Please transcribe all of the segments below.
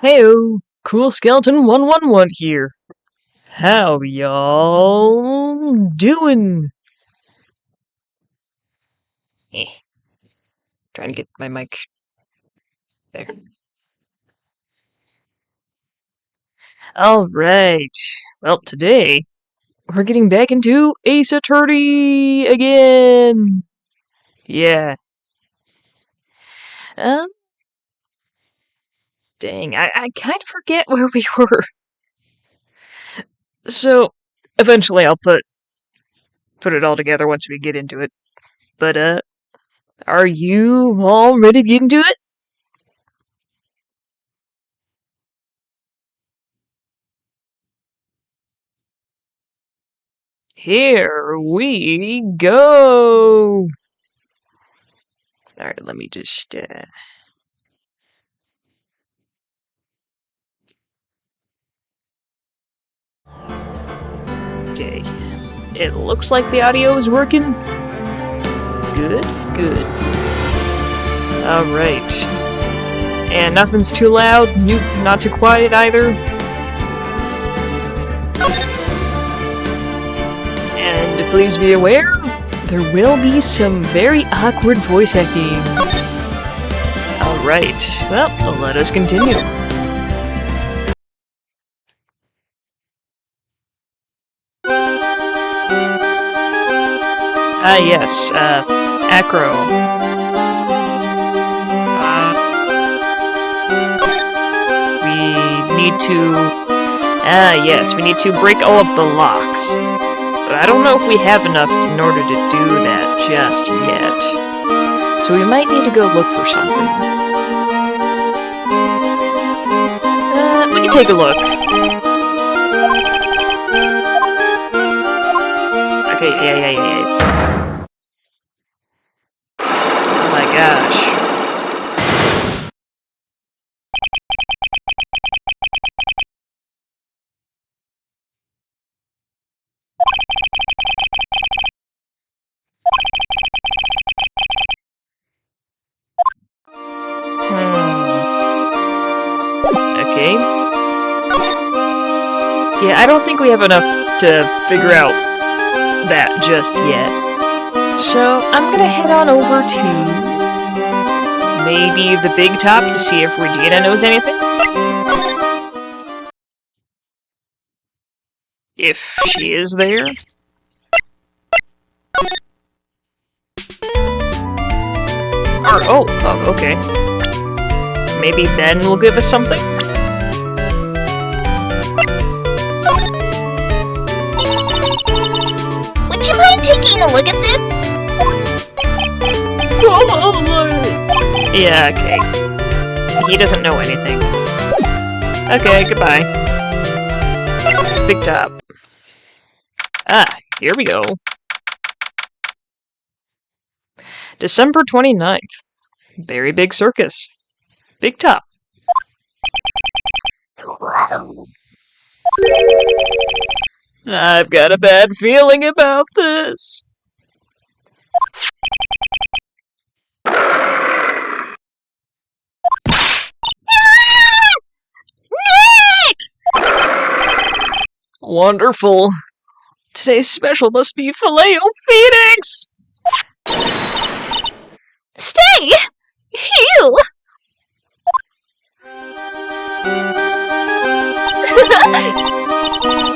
Heyo, Cool Skeleton 111 here. How y'all doing? Eh, trying to get my mic there. Alright, well today we're getting back into Ace Attorney again! Yeah. Dang, I kind of forget where we were. So, eventually I'll put it all together once we get into it. But, are you all ready to get into it? Here we go! Alright, let me just, Okay. It looks like the audio is working. Good, good. Alright. And nothing's too loud, not too quiet either. And please be aware, there will be some very awkward voice acting. Alright, well, let us continue. Yes, acro. We need to break all of the locks. But I don't know if we have enough in order to do that just yet. So we might need to go look for something. We can take a look. Okay, yeah. Oh my gosh. Okay. Yeah, I don't think we have enough to figure out that just yet. So, I'm gonna head on over to maybe the big top to see if Regina knows anything. If she is there. Oh, okay. Maybe Ben will give us something? Would you mind taking a look at this? Yeah, okay. He doesn't know anything. Okay, goodbye. Big top. Here we go. December 29th. Very big circus. Big top. I've got a bad feeling about this. Wonderful. Today's special must be Filet-O-Phoenix! Stay! Heal!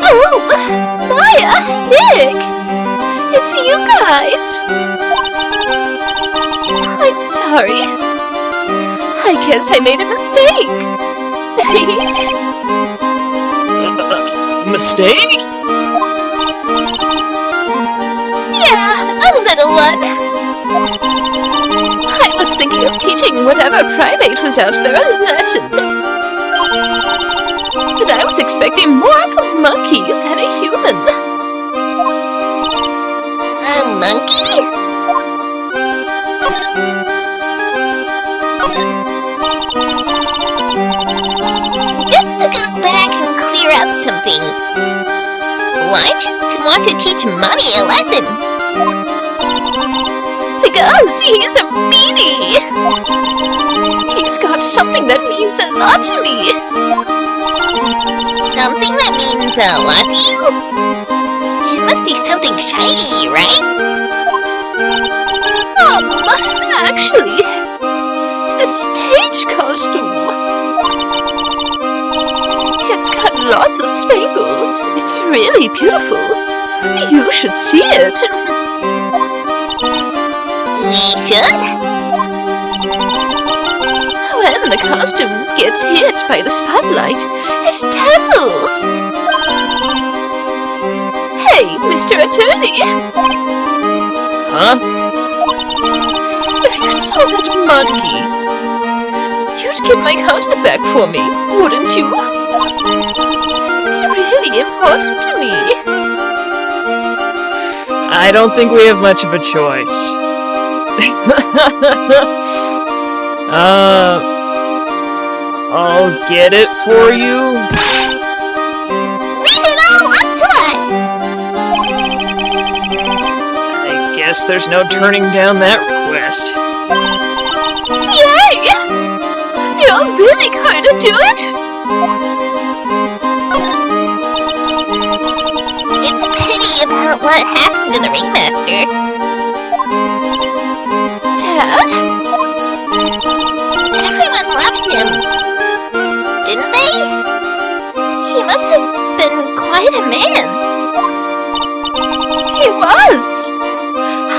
Oh! Maya! Nick! It's you guys! I'm sorry. I guess I made a mistake. Mistake? Yeah, a little one. I was thinking of teaching whatever primate was out there a lesson. But I was expecting more of a monkey than a human. A monkey? Just to go back and clear up something. Why'd you want to teach Mommy a lesson? Because he's a meanie! He's got something that means a lot to me. Something that means a lot to you? It must be something shiny, right? Actually, it's a stage costume. It's got lots of spangles. It's really beautiful. You should see it. We should? When the costume gets hit by the spotlight, it dazzles. Hey, Mr. Attorney. Huh? If you saw that monkey, you'd get my costume back for me, wouldn't you? It's really important to me. I don't think we have much of a choice. I'll get it for you. Leave it all up to us! I guess there's no turning down that request. Yay! You're really going to do it? It's a pity about what happened to the ringmaster. Dad? Everyone loved him. Didn't they? He must have been quite a man. He was.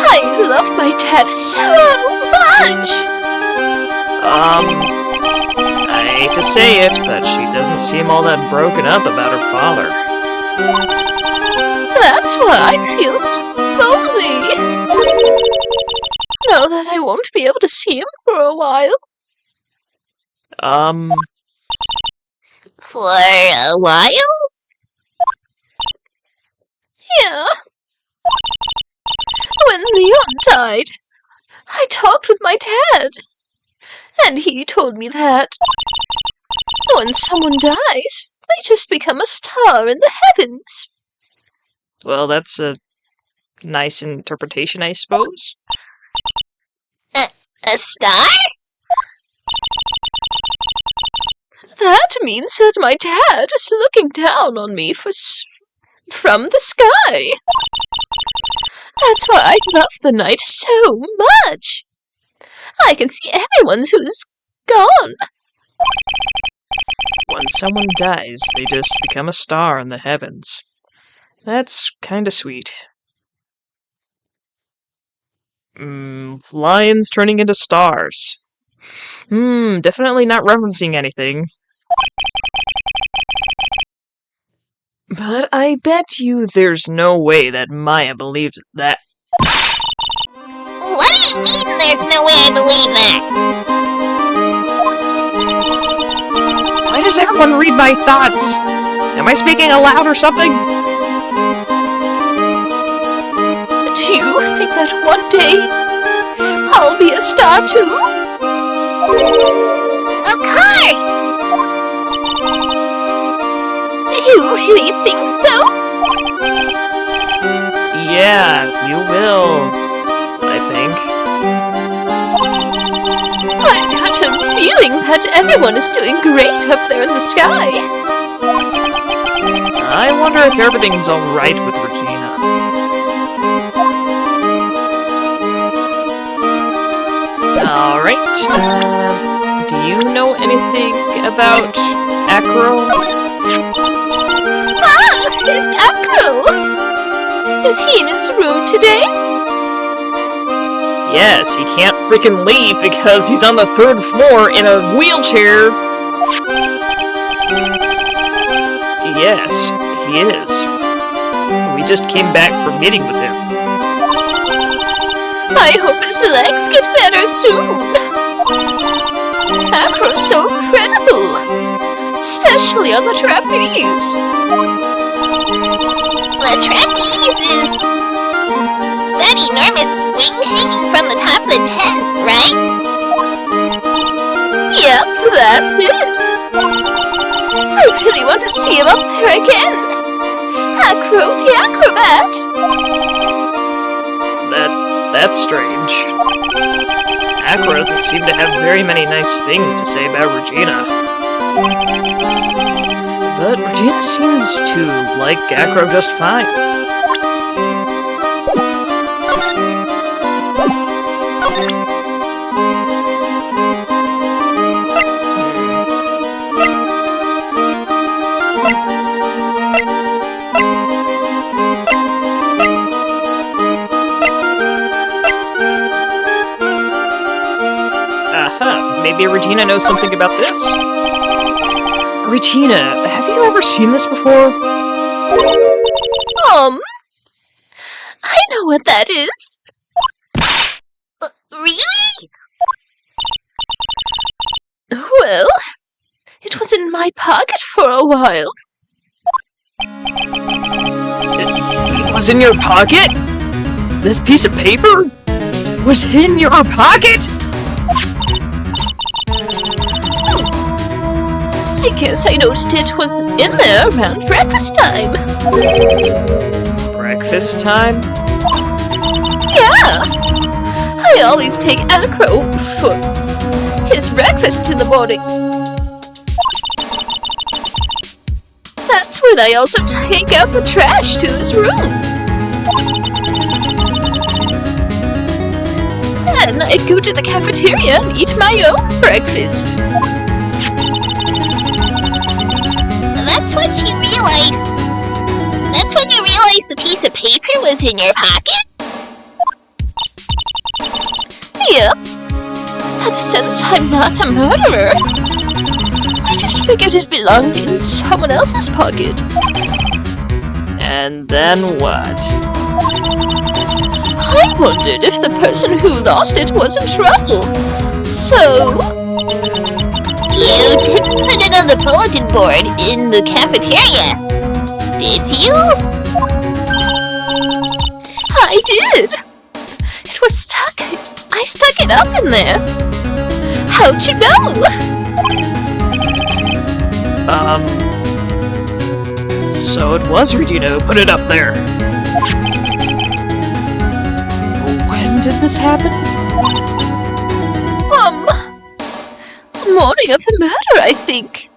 I love my dad so much. I hate to say it, but she doesn't seem all that broken up about her father. That's why I feel so lonely. Know that I won't be able to see him for a while. For a while? Yeah. When Leon died, I talked with my dad. And he told me that when someone dies, they just become a star in the heavens. Well, that's a nice interpretation, I suppose. A star? That means that my dad is looking down on me from the sky. That's why I love the night so much. I can see everyone who's gone. When someone dies, they just become a star in the heavens. That's kinda sweet. Lions turning into stars. Definitely not referencing anything. But I bet you there's no way that Maya believes that. What do you mean there's no way I believe that? Why does everyone read my thoughts? Am I speaking aloud or something? Do you think that one day I'll be a star too? Of course! You really think so? Yeah, you will. I think. I've got a feeling that everyone is doing great up there in the sky. I wonder if everything's alright with Regina. Alright, do you know anything about Acro? It's Acro! Is he in his room today? Yes, he can't freaking leave because he's on the 3rd floor in a wheelchair. Yes, he is. We just came back from meeting with him. I hope his legs get better soon. Acro's so incredible, especially on the trapeze. The trapeze is that enormous swing hanging from the top of the tent, right? Yep, that's it. I really want to see him up there again. Acro the Acrobat. That's strange. Acro that seemed to have very many nice things to say about Regina. But Regina seems to like Acro just fine. Maybe Regina knows something about this? Regina, have you ever seen this before? I know what that is. Really? Well, it was in my pocket for a while. It was in your pocket? This piece of paper was in your pocket? I guess I noticed it was in there around breakfast time. Breakfast time? Yeah! I always take Acro for his breakfast in the morning. That's when I also take out the trash to his room. Then I'd go to the cafeteria and eat my own breakfast. That's what you realized. That's when you realized the piece of paper was in your pocket? Yep. And since I'm not a murderer, I just figured it belonged in someone else's pocket. And then what? I wondered if the person who lost it was in trouble. So... You didn't put it on the bulletin board in the cafeteria, did you? I did. It was stuck. I stuck it up in there. How'd you know? So it was Regina who put it up there. When did this happen? Morning of the murder, I think.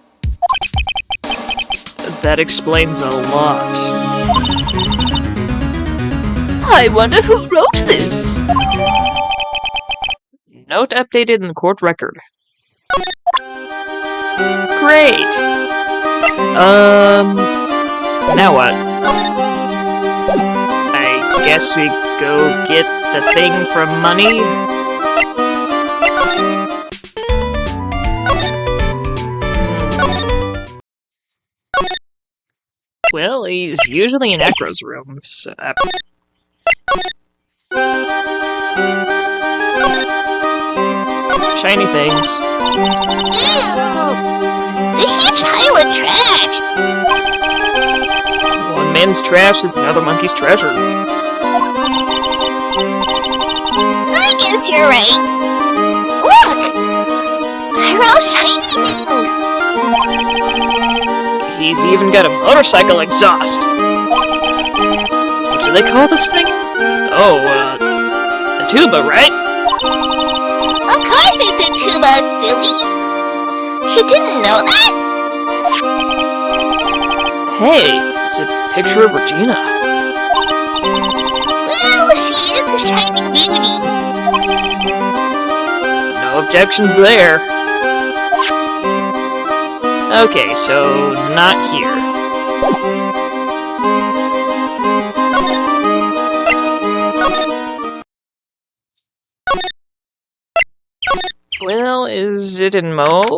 That explains a lot. I wonder who wrote this. Note updated in the court record. Great! Now what? I guess we go get the thing from Money? Well, he's usually in Acro's room, so... Shiny things. Ew! It's a huge pile of trash! One man's trash is another monkey's treasure. I guess you're right. Look! They're all shiny things! He's even got a motorcycle exhaust. What do they call this thing? Oh, a tuba, right? Of course it's a tuba, silly! You didn't know that? Hey, it's a picture of Regina. Well, she is a shining beauty. No objections there. Okay, so not here. Well, is it in Mo's?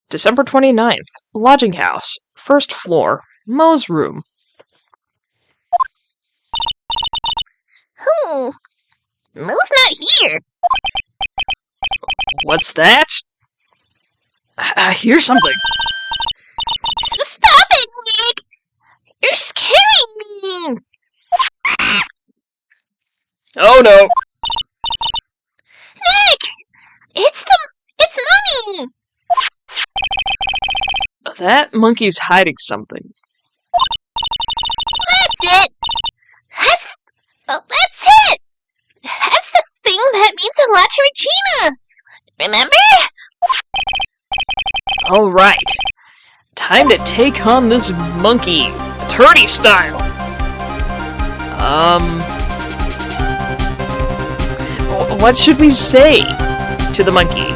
December 29th, lodging house, first floor, Mo's room. Mo's not here. What's that? I hear something. Stop it, Nick! You're scaring me! Oh no! Nick! It's Money! That monkey's hiding something. That's it! That's it! lot to Regina. Remember? Alright. Time to take on this monkey. Attorney style. What should we say to the monkey?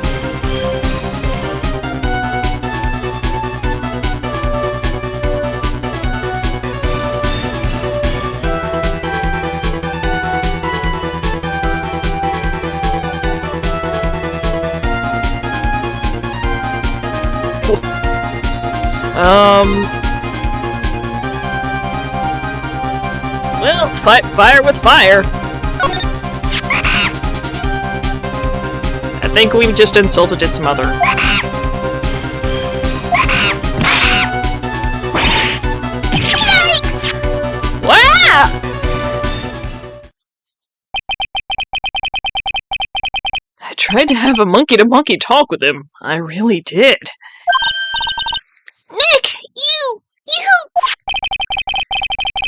Well, fight fire with fire. I think we've just insulted its mother. Wow! I tried to have a monkey-to-monkey talk with him. I really did. Nick, you!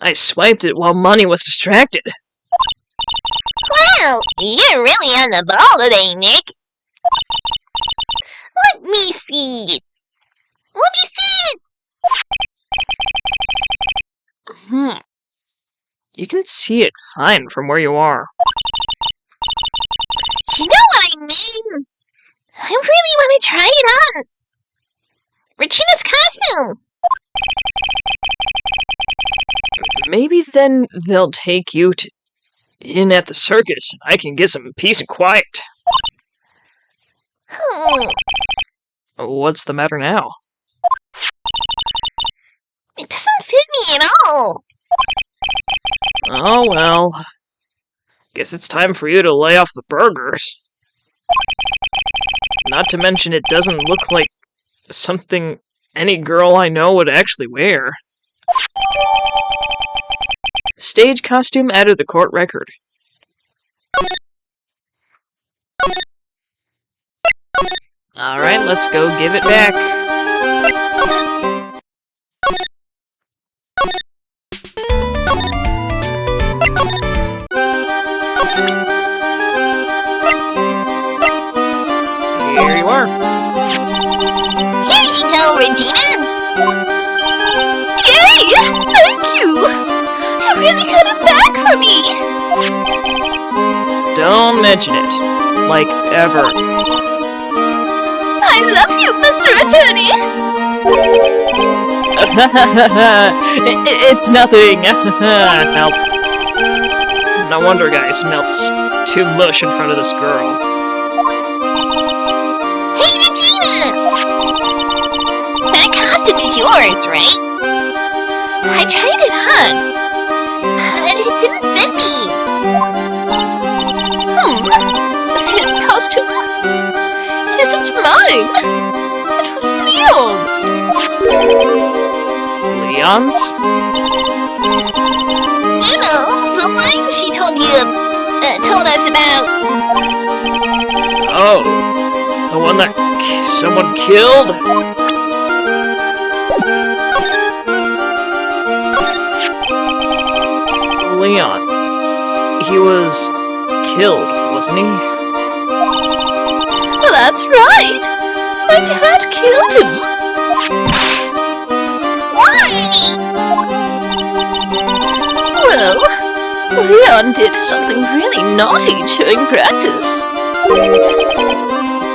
I swiped it while Money was distracted. Wow, you're really on the ball today, Nick. Let me see it. Let me see it. You can see it fine from where you are. You know what I mean? I really want to try it on. Regina's costume. Maybe then they'll take you in at the circus. I can get some peace and quiet. What's the matter now? It doesn't fit me at all. Oh well. Guess it's time for you to lay off the burgers. Not to mention it doesn't look like something any girl I know would actually wear. Stage costume added to the court record. Alright, let's go give it back. Here you are. Here you go, Regina. Yay! Thank you! You really got it back for me! Don't mention it. Like, ever. I love you, Mr. Attorney! It's nothing. Help. No wonder guy smells too much in front of this girl. Hey, Regina! That costume is yours, right? I tried it on, and it didn't fit me. This costume? It isn't mine! It was Leon's! Leon's? You know, the one she told us about. Oh, the one that someone killed? Leon. He was killed, wasn't he? That's right! My dad killed him! Why? Well, Leon did something really naughty during practice.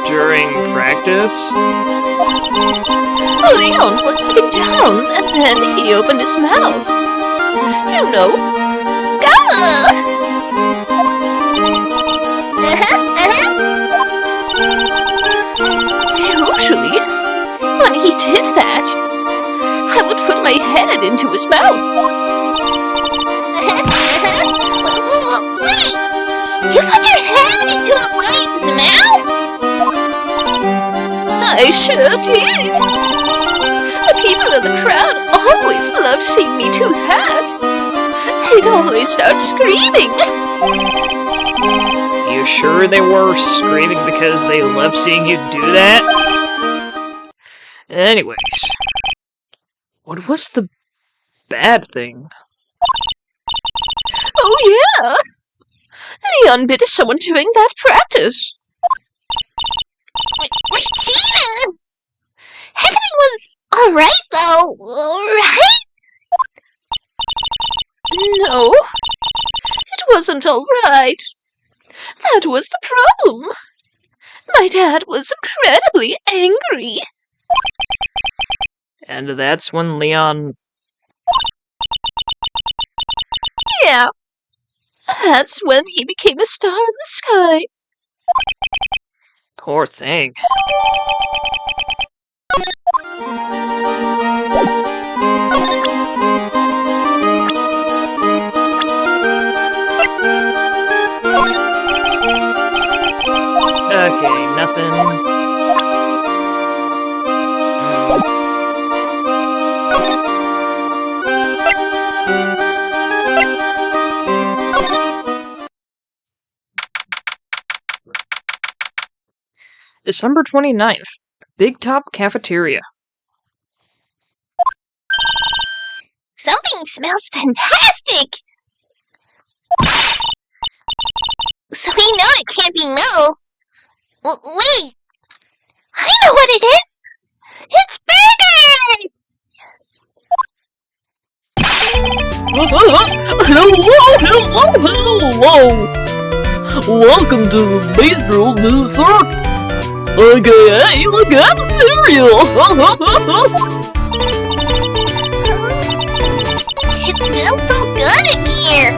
During practice? Leon was sitting down, and then he opened his mouth. You know, Gah! Usually, when he did that, I would put my head into his mouth. Wait! You put your head into a lion's mouth? I sure did. The people in the crowd always loved seeing me do that. They'd always start screaming. You sure they were screaming because they loved seeing you do that? Anyways, what was the bad thing? Oh yeah! Leon bit someone during that practice. Regina! Everything was alright, though, right? No, it wasn't all right. That was the problem. My dad was incredibly angry. And that's when Leon... Yeah, that's when he became a star in the sky. Poor thing. Okay, nothing. December 29th, Big Top Cafeteria. Something smells fantastic! So we know it can't be milk. Wait! I know what it is! It's burgers! Hello! Welcome to the bistro, Miss Circus. Okay, look at the cereal! It smells so good in here!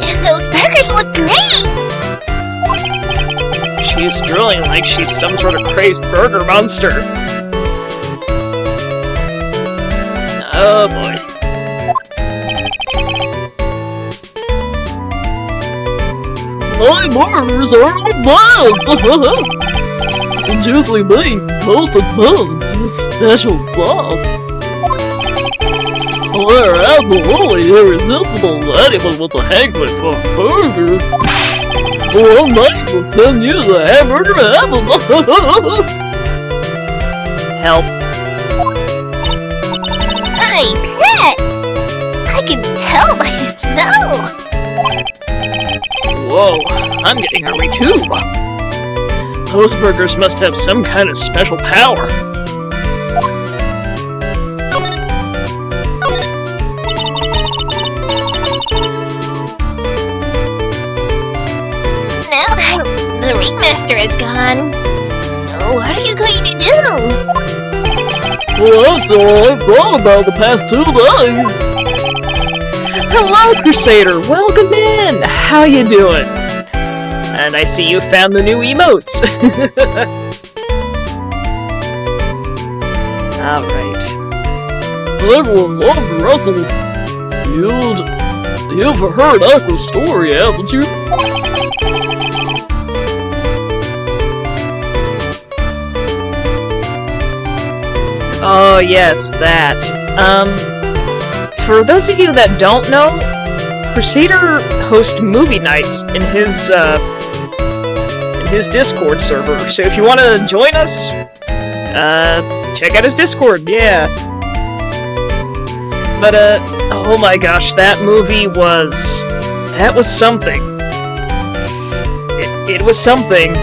And those burgers look great! She's drooling like she's some sort of crazed burger monster. Oh boy. My burgers are the best! And juicy meat, toasted buns, and special sauce. They're absolutely irresistible. Anyone with a hankering for a burger. One night will send you the hamburger heaven. Help. I bet! I can tell by the smell! Whoa, I'm getting hungry too. Those burgers must have some kind of special power. Now that the ringmaster is gone, what are you going to do? Well, that's all I've thought about the past 2 days. Hello, Crusader! Welcome in! How you doing? And I see you found the new emotes! Alright. Everyone loved Russell. You've heard Aqua's story, haven't you? Oh, yes, that. For those of you that don't know, Crusader hosts movie nights in his Discord server. So if you want to join us, check out his Discord, yeah. But, oh my gosh, that movie was... that was something. It was something.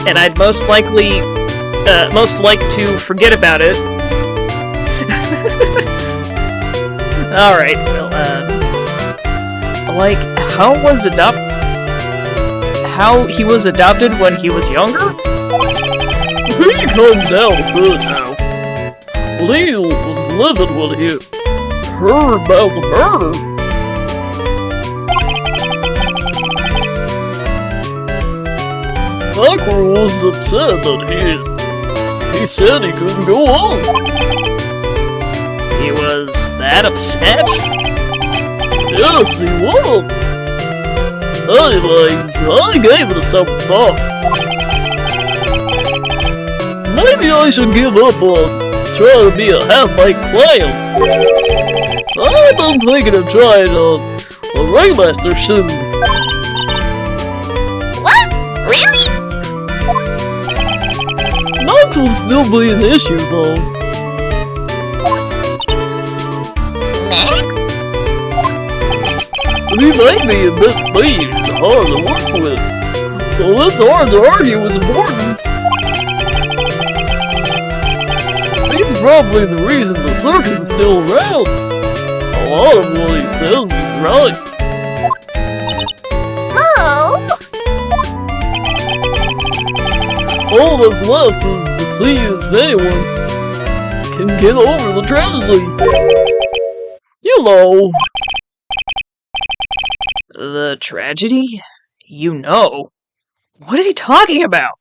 And I'd most like to forget about it. Alright, well, like, how he was adopted when he was younger? He calmed down a bit now. Leo was livid when he heard about the murder. Aqua was upset that he said he couldn't go on. He was that upset? Yes, he was. Anyways, I gave it some thought. Maybe I should give up on trying to be a half-baked clown. I've been thinking of trying on a ringmaster shoes. What? Really? Knots will still be an issue, though. Max? He may be a bit mean and hard to work with, so it's hard to argue his importance. He's probably the reason the circus is still around. A lot of what he says is right. Mo! All that's left is to see if anyone can get over the tragedy. You know. The tragedy? You know. What is he talking about?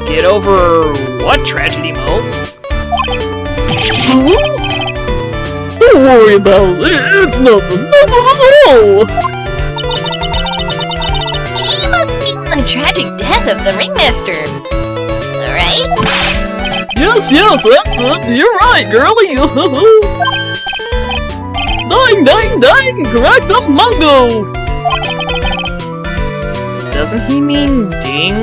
Get over what tragedy, Mo? Don't worry about it. It's nothing. Nothing at all. He must mean the tragic death of the ringmaster. Right? Yes, that's it. You're right, girlie. Dang, dang, dang. Correct the mungo. Doesn't he mean ding?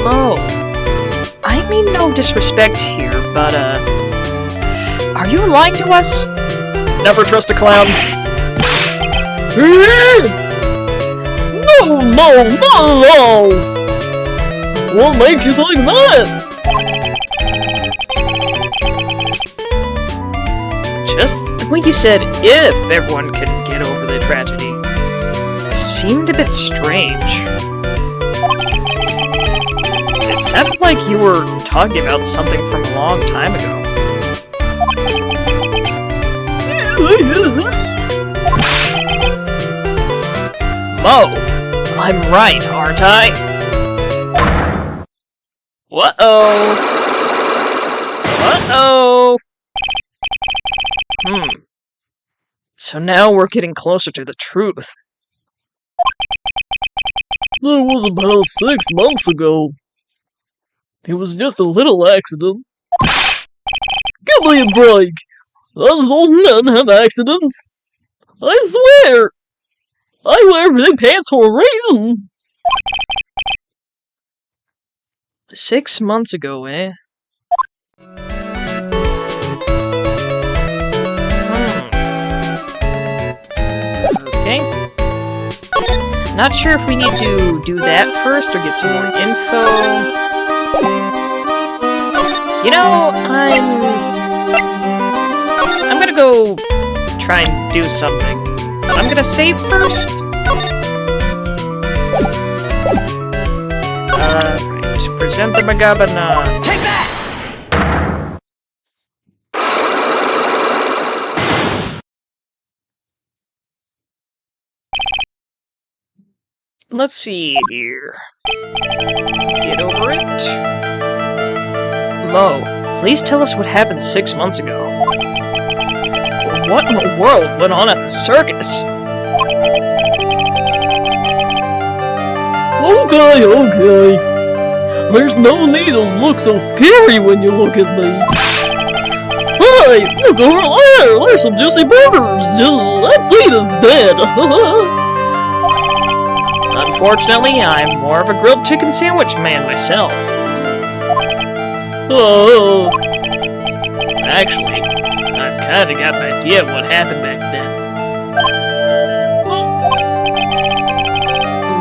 Mo, I mean no disrespect here, but, are you lying to us? Never trust a clown. No, not at all. What makes you think that? Just the way you said, if everyone can get over the tragedy, seemed a bit strange. It sounded like you were talking about something from a long time ago. Mo, I'm right, aren't I? Uh-oh. Uh-oh. So now we're getting closer to the truth. That was about 6 months ago. It was just a little accident. Give me a break! Us old men have accidents. I swear! I wear big pants for a reason! 6 months ago, eh? Okay. Not sure if we need to do that first or get some more info. You know, I'm gonna go try and do something. But I'm gonna save first. Right. Present the Magabana. Take that! Let's see here. Get over it. Mo, please tell us what happened 6 months ago. What in the world went on at the circus? Okay. There's no need to look so scary when you look at me. Hey, look over there! There's some juicy burgers! Let's eat instead! Unfortunately, I'm more of a grilled chicken sandwich man myself. Oh. Actually, I've kinda got an idea of what happened back then.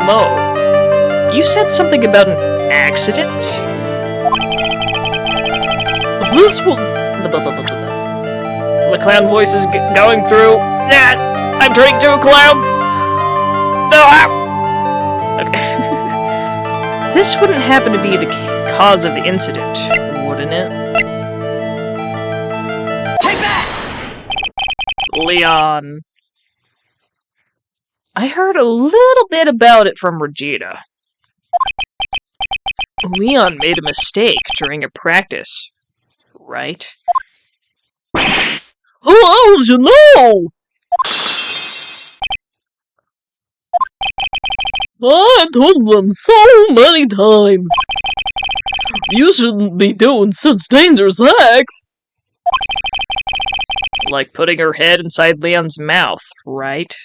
Mo, you said something about an accident? This one... The clown voice is going through. I'm turning to a clown! No! Okay. This wouldn't happen to be the cause of the incident, wouldn't it? Take that! Leon. I heard a little bit about it from Regina. Leon made a mistake during a practice, right? How did you know? I told them so many times. You shouldn't be doing such dangerous acts. Like putting her head inside Leon's mouth, right?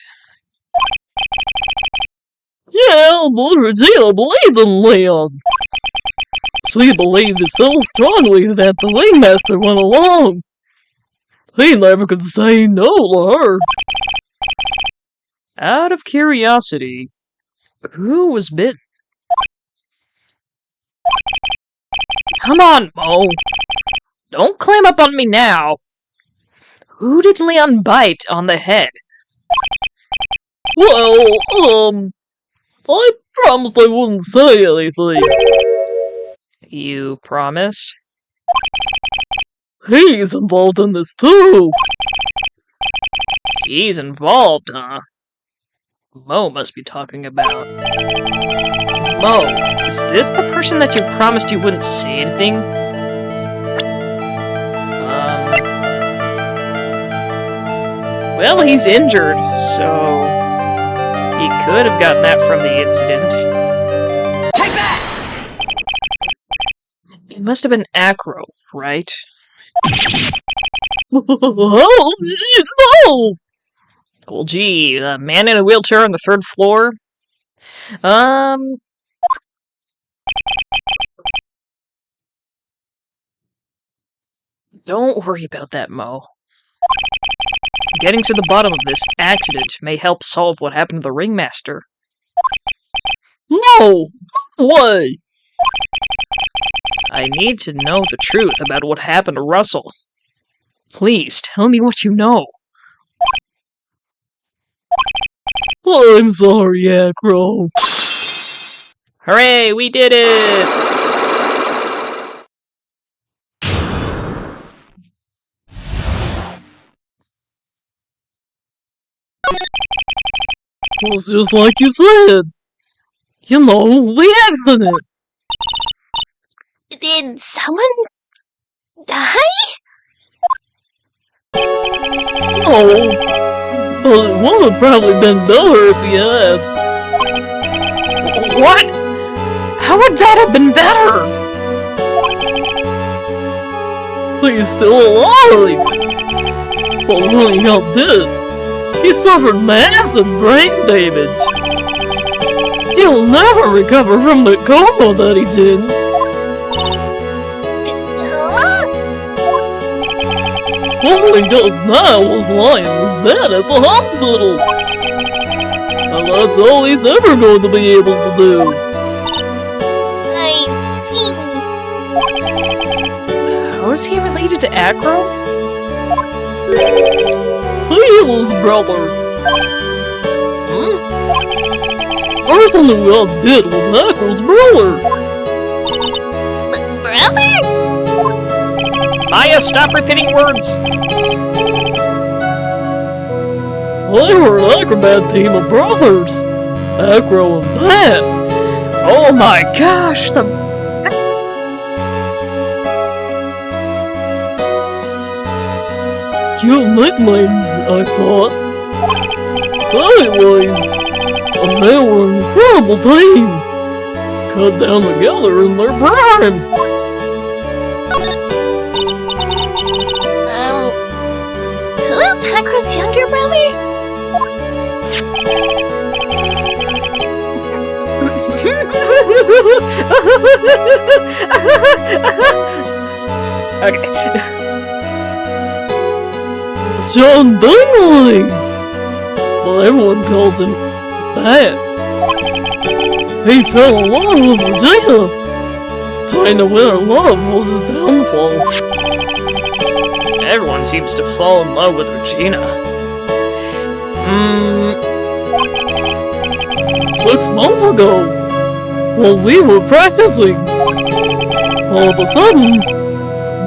Yeah, but Regina believed in Leon. She believed it so strongly that the ringmaster went along. He never could say no to her. Out of curiosity, who was bitten? Come on, Mo. Don't climb up on me now. Who did Leon bite on the head? Well, I promised I wouldn't say anything. You promise? He's involved in this too. He's involved, huh? Mo must be talking about. Mo, is this the person that you promised you wouldn't say anything? Well, he's injured, so he could have gotten that from the incident. Take that! It must have been acro, right? Oh, no! Well, gee, a man in a wheelchair on the 3rd floor? Don't worry about that, Mo. Getting to the bottom of this accident may help solve what happened to the ringmaster. No! Way! I need to know the truth about what happened to Russell. Please, tell me what you know. I'm sorry, Acro. Hooray, we did it! It's just like you said. You know, the accident. Did someone die? Oh, but it would have probably been better if he had. What? How would that have been better? He's still alive. But when he got bit, he suffered massive brain damage. He'll never recover from the coma that he's in. All he does now is lie in his bed at the hospital. And that's all he's ever going to be able to do. I see. How is he related to Acro? He's brother. Person who got bit was Acro's brother. Brother? Maya, stop repeating words! They were an acrobat team of brothers. Acro and Pat. Oh my gosh, the... Cute nicknames, I thought. Anyways, they were an incredible team. Cut down together in their prime. Who's Acro's younger brother? Okay. John Dingley! Well, everyone calls him that. He fell in love with Regina. Trying to win her love was his downfall. Everyone seems to fall in love with Regina. 6 months ago, while we were practicing, all of a sudden,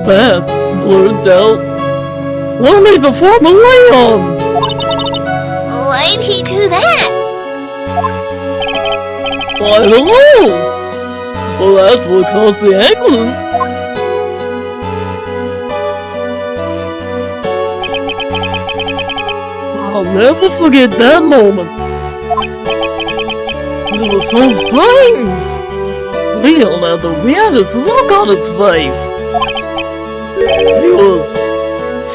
Beth blurts out, "Let me perform a Leon!" Why'd he do that? I don't know! Well, that's what caused the accident. I'll never forget that moment. It was so strange. Leon had the weirdest look on his face. He was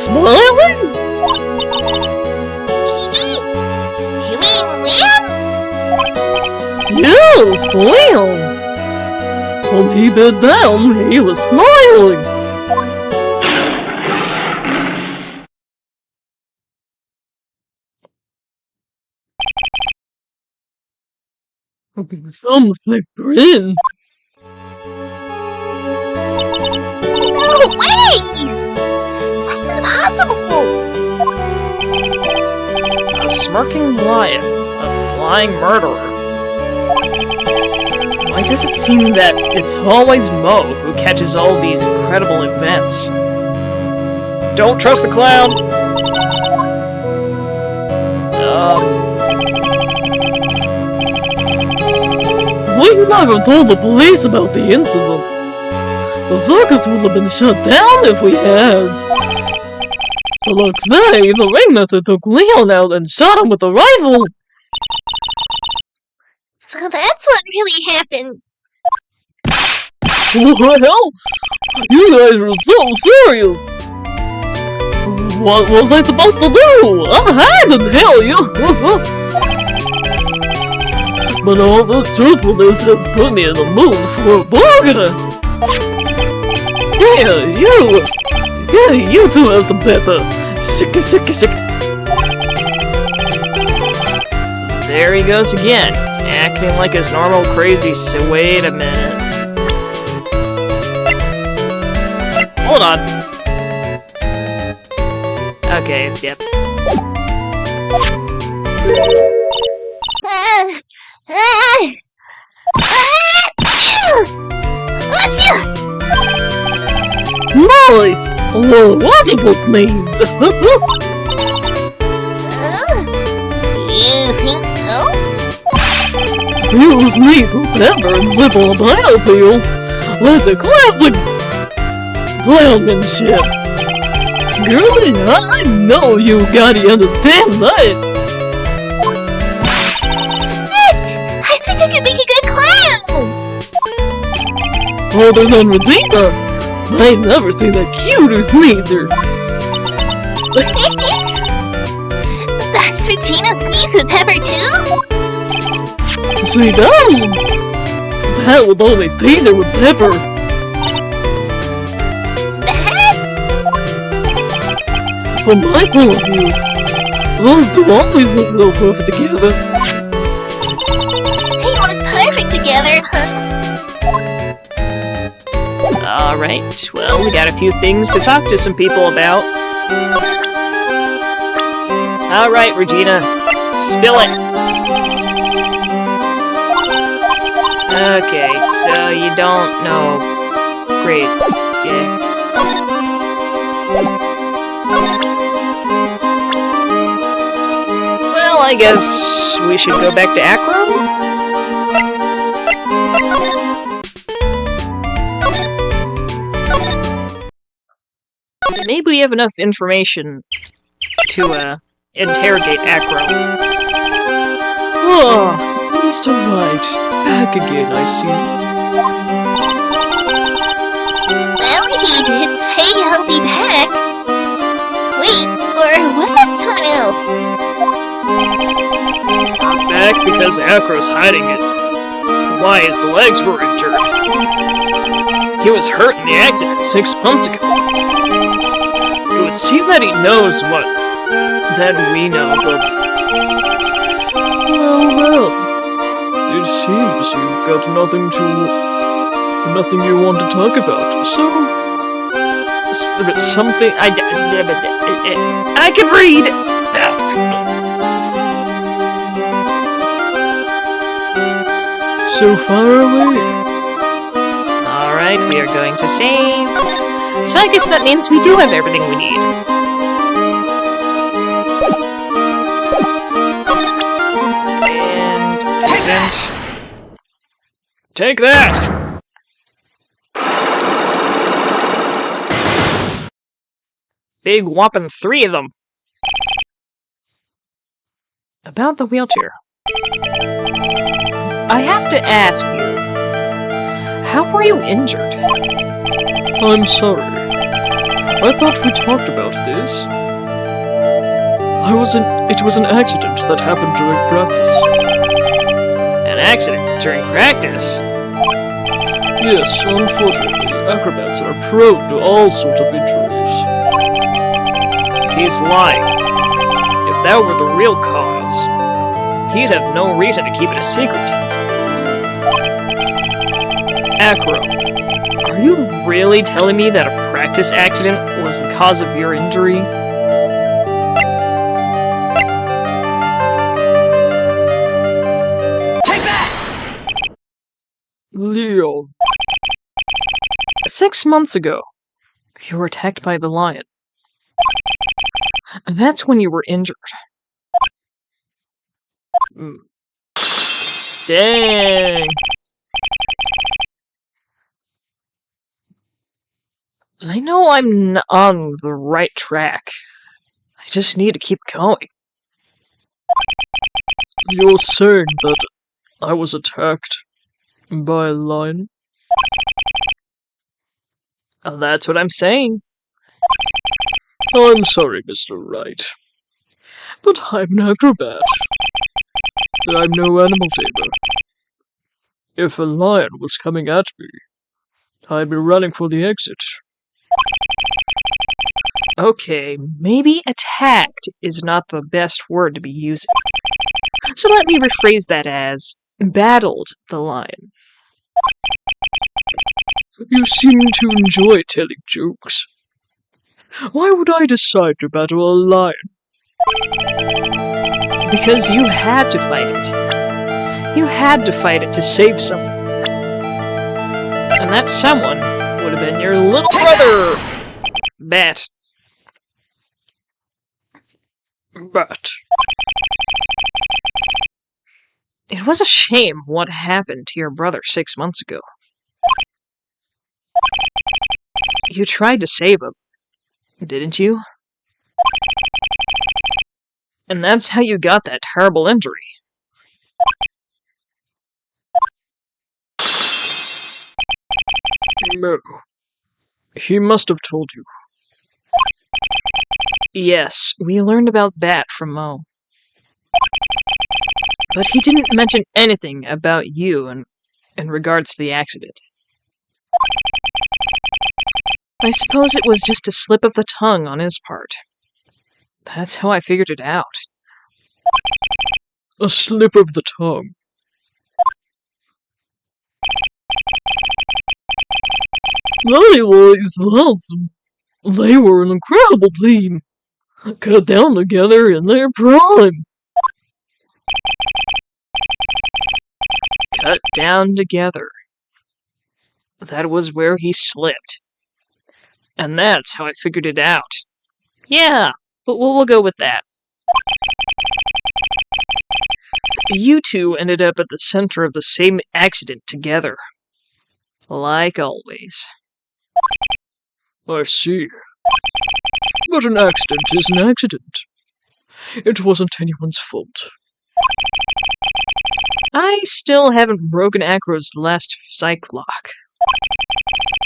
smiling? You mean Liam? Yes, Leon. When he bent down, he was smiling. Some sick grin. No way! That's impossible! A smirking lion. A flying murderer. Why does it seem that it's always Mo who catches all these incredible events? Don't trust the clown! We never told the police about the incident. The circus would have been shut down if we had. The next day, the ringmaster took Leon out and shot him with a rifle. So that's what really happened. Well, you guys were so serious. What was I supposed to do? I had to tell you. But all this truthfulness has put me in the mood for a burger. You two have some pepper. Sick. There he goes again, acting like his normal crazy. So wait a minute. Hold on. Okay, yep. Nice! Oh, wonderful sneeze! You think so? You sneeze with pepper and slip on a bio peel. That's a classic clownmanship. Girlie, I know you gotta understand that. I think I can make a good clown! Other than Regina, I've never seen a cuter sneezer. Does Regina sneeze with pepper too? She does! That would always tease her with pepper. That? From my point of view, those two always look so perfect together. They look perfect together, huh? Alright, well, we got a few things to talk to some people about. Alright, Regina, spill it! Okay, so you don't know. Great, yeah. Well, I guess we should go back to Acro? Maybe we have enough information to, interrogate Acro. Ah, Mr. Wright, back again, I see. Well, he did say he'll be back. Wait, or was that someone else? We're back because Acro's hiding it. Why his legs were injured. He was hurt in the accident 6 months ago. It would seem that he knows what than we know, but... Well, it seems you've got nothing you want to talk about, so... something... I can read! So far away. Alright, we are going to save. So I guess that means we do have everything we need. And... present. Take that! Big whopping 3 of them. About the wheelchair. I have to ask you, how were you injured? I'm sorry. I thought we talked about this. It was an accident that happened during practice. An accident during practice? Yes, unfortunately, acrobats are prone to all sorts of injuries. He's lying. If that were the real cause, he'd have no reason to keep it a secret. Acro, are you really telling me that a practice accident was the cause of your injury? Leon, 6 months ago, you were attacked by the lion. That's when you were injured. Dang! I know I'm on the right track. I just need to keep going. you're saying that I was attacked by a lion? Oh, that's what I'm saying. I'm sorry, Mr. Wright, but I'm an acrobat. I'm no animal tamer. If a lion was coming at me, I'd be running for the exit. Okay, maybe attacked is not the best word to be using. So let me rephrase that as battled the lion. You seem to enjoy telling jokes. Why would I decide to battle a lion? Because you had to fight it. You had to fight it to save someone. And that someone would have been your little brother! Bat. Bat. It was a shame what happened to your brother 6 months ago. You tried to save him, didn't you? And that's how you got that terrible injury. No. He must have told you. Yes, we learned about Bat from Mo. But he didn't mention anything about you in regards to the accident. I suppose it was just a slip of the tongue on his part. That's how I figured it out. A slip of the tongue. Anyways, they were an incredible team. Cut down together in their prime. Cut down together. That was where he slipped. And that's how I figured it out. Yeah, but we'll go with that. You two ended up at the center of the same accident together. Like always. I see. But an accident is an accident. It wasn't anyone's fault. I still haven't broken Acro's last psych lock.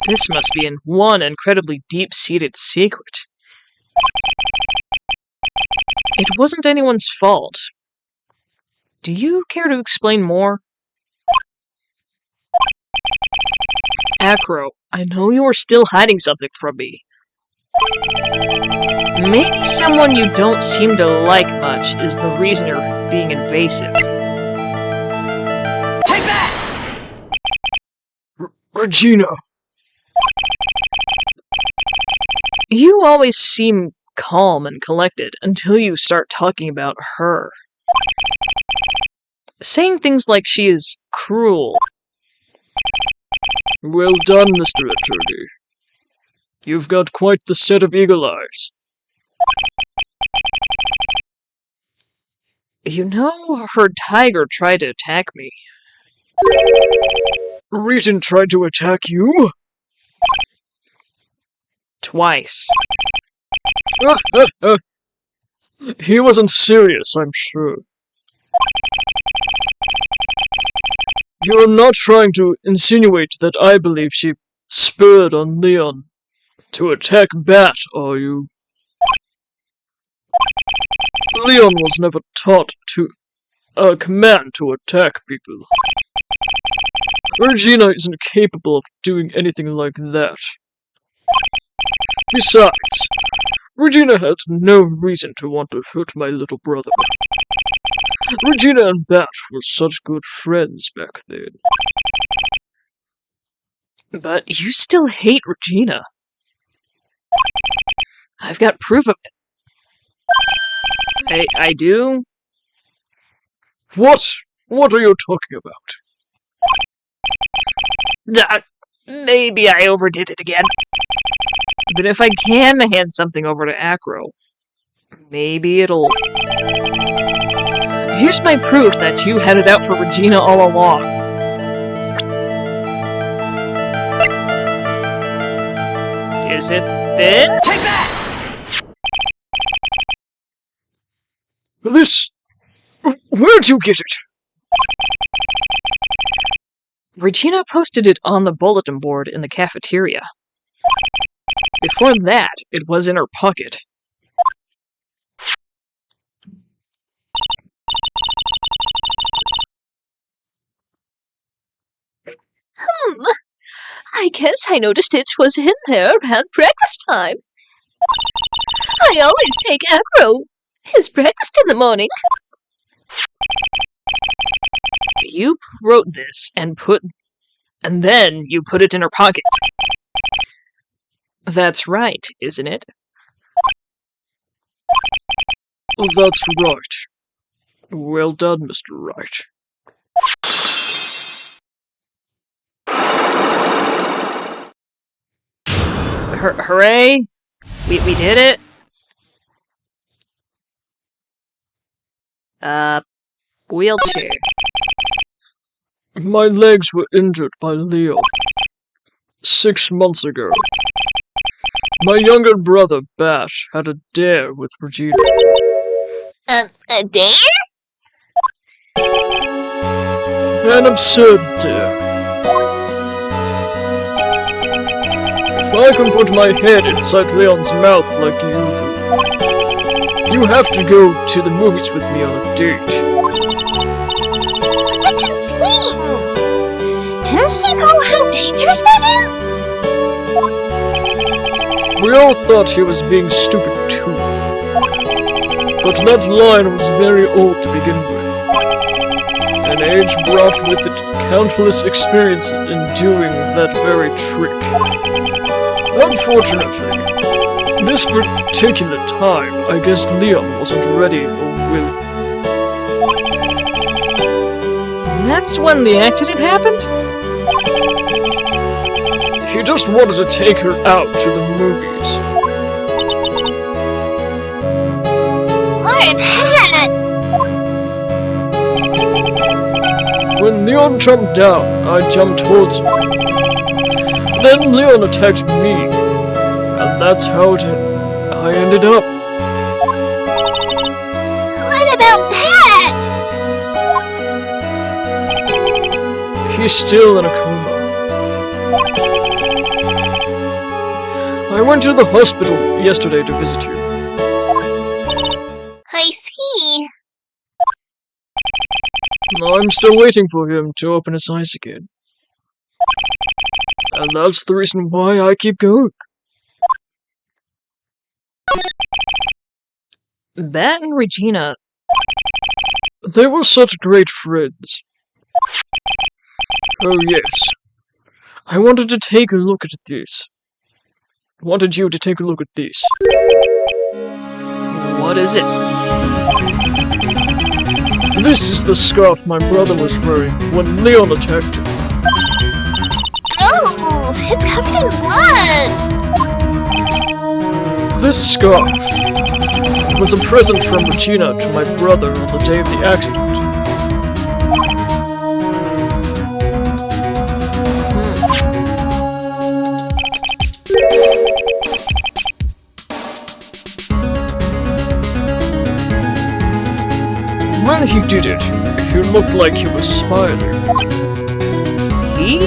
This must be one incredibly deep-seated secret. It wasn't anyone's fault. Do you care to explain more? Acro, I know you are still hiding something from me. Maybe someone you don't seem to like much is the reason you're being invasive. Take that! Regina! You always seem calm and collected until you start talking about her. Saying things like she is cruel. Well done, Mr. Attorney. You've got quite the set of eagle eyes. You know, her tiger tried to attack me. Reason tried to attack you? Twice. He wasn't serious, I'm sure. You're not trying to insinuate that I believe she spurred on Leon to attack Bat, are you? Leon was never taught to a command to attack people. Regina isn't capable of doing anything like that. Besides, Regina had no reason to want to hurt my little brother. Regina and Bat were such good friends back then. But you still hate Regina. I've got proof of it. I do? What? What are you talking about? Maybe I overdid it again. But if I can hand something over to Acro, maybe it'll... Here's my proof that you had it out for Regina all along. Is it this? Take that! This... Where'd you get it? Regina posted it on the bulletin board in the cafeteria. Before that, it was in her pocket. I guess I noticed it was in there around breakfast time. I always take Acro his breakfast in the morning. You wrote this and then you put it in her pocket. That's right, isn't it? That's right. Well done, Mr. Wright. Hooray! We did it! Wheelchair. My legs were injured by Leo 6 months ago. My younger brother, Bash, had a dare with Regina. A dare? An absurd dare. If I can put my head inside Leon's mouth like you do, you have to go to the movies with me on a date. That's insane! Didn't he know how dangerous that is? We all thought he was being stupid too. But that line was very old to begin with. And age brought with it countless experiences in doing that very trick. Unfortunately, this particular time, I guess Leon wasn't ready or willing. That's when the accident happened? He just wanted to take her out to the movies. What that? When Leon jumped down, I jumped towards him. Then Leon attacked me, and that's how I ended up. What about that? He's still in a coma. I went to the hospital yesterday to visit you. I see. I'm still waiting for him to open his eyes again. And that's the reason why I keep going. Bat and Regina... They were such great friends. Oh yes. I wanted to take a look at this. Wanted you to take a look at this. What is it? This is the scarf my brother was wearing when Leon attacked him. Gross! It's covered in blood! This scarf was a present from Regina to my brother on the day of the accident. When he did it, he looked like he was smiling. He?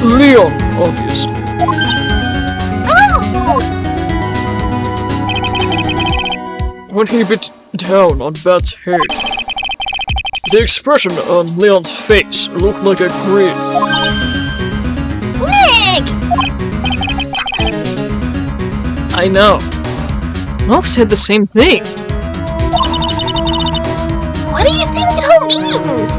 Leon, obviously. Oh! When he bit down on Bat's head, The expression on Leon's face looked like a grin. Nick! I know. Wolf said the same thing. What do you think it all means?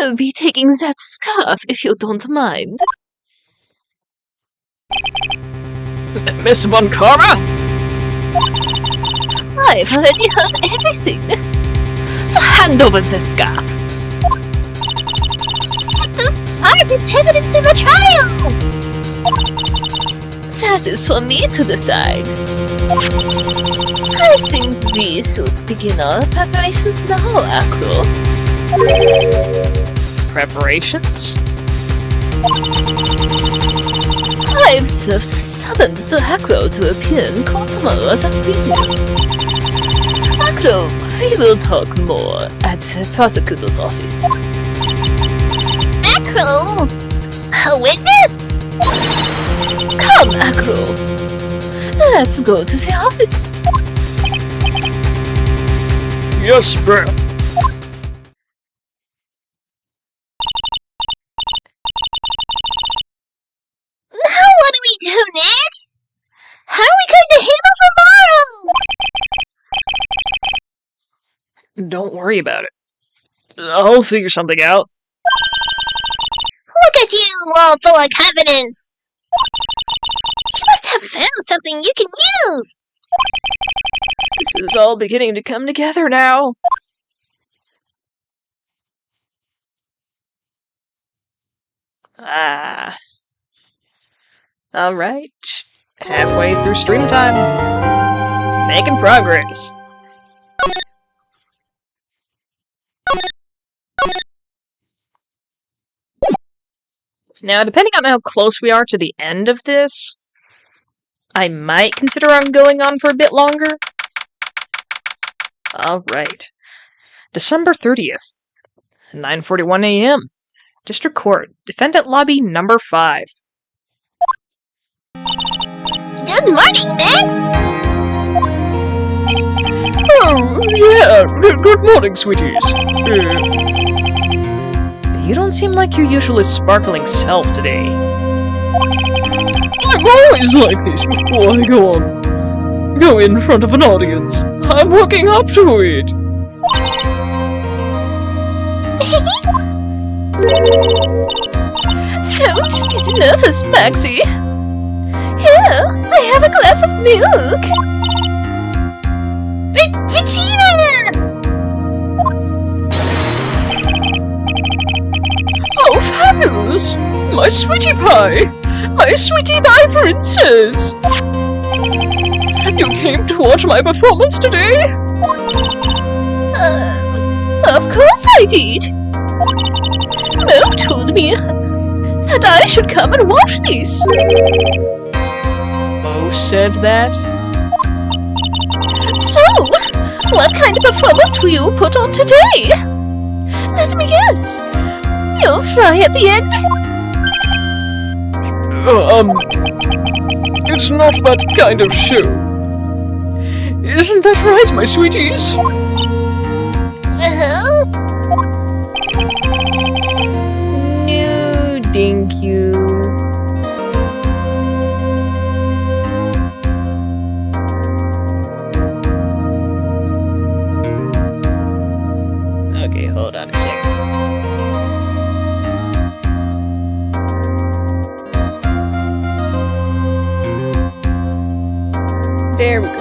I'll be taking that scarf if you don't mind. Miss Von Karma? I've already heard everything. So hand over the scarf. The scarf is evidence of a trial! That is for me to decide. I think we should begin our preparations now, Acro. Preparations? I've served summoned the Acro to appear in court tomorrow as a witness. Acro, we will talk more at the prosecutor's office. Acro! A witness? Come, Acro. Let's go to the office. Yes, ma'am. Now what do we do, Nick? How are we going to handle tomorrow? Don't worry about it. I'll figure something out. Look at you, all full of confidence! You must have found something you can use! This is all beginning to come together now. Ah. Alright. Halfway through stream time. Making progress. Now, depending on how close we are to the end of this, I might consider on going on for a bit longer. Alright. December 30th, 9:41 a.m. District Court, Defendant Lobby number 5. Good morning, Max! Oh, yeah. Good morning, sweeties. You don't seem like your usually sparkling self today. I'm always like this before I go in front of an audience. I'm working up to it. Don't get nervous, Maxie. Here, I have a glass of milk. Regina! Oh, fabulous! My sweetie pie! My sweetie pie princess! You came to watch my performance today? Of course I did. Mo told me that I should come and watch this. Mo said that? So, what kind of performance will you put on today? Let me guess. You'll fly at the end? It's not that kind of show. Isn't that right, my sweeties? No, thank you. Okay, hold on a sec. There we go.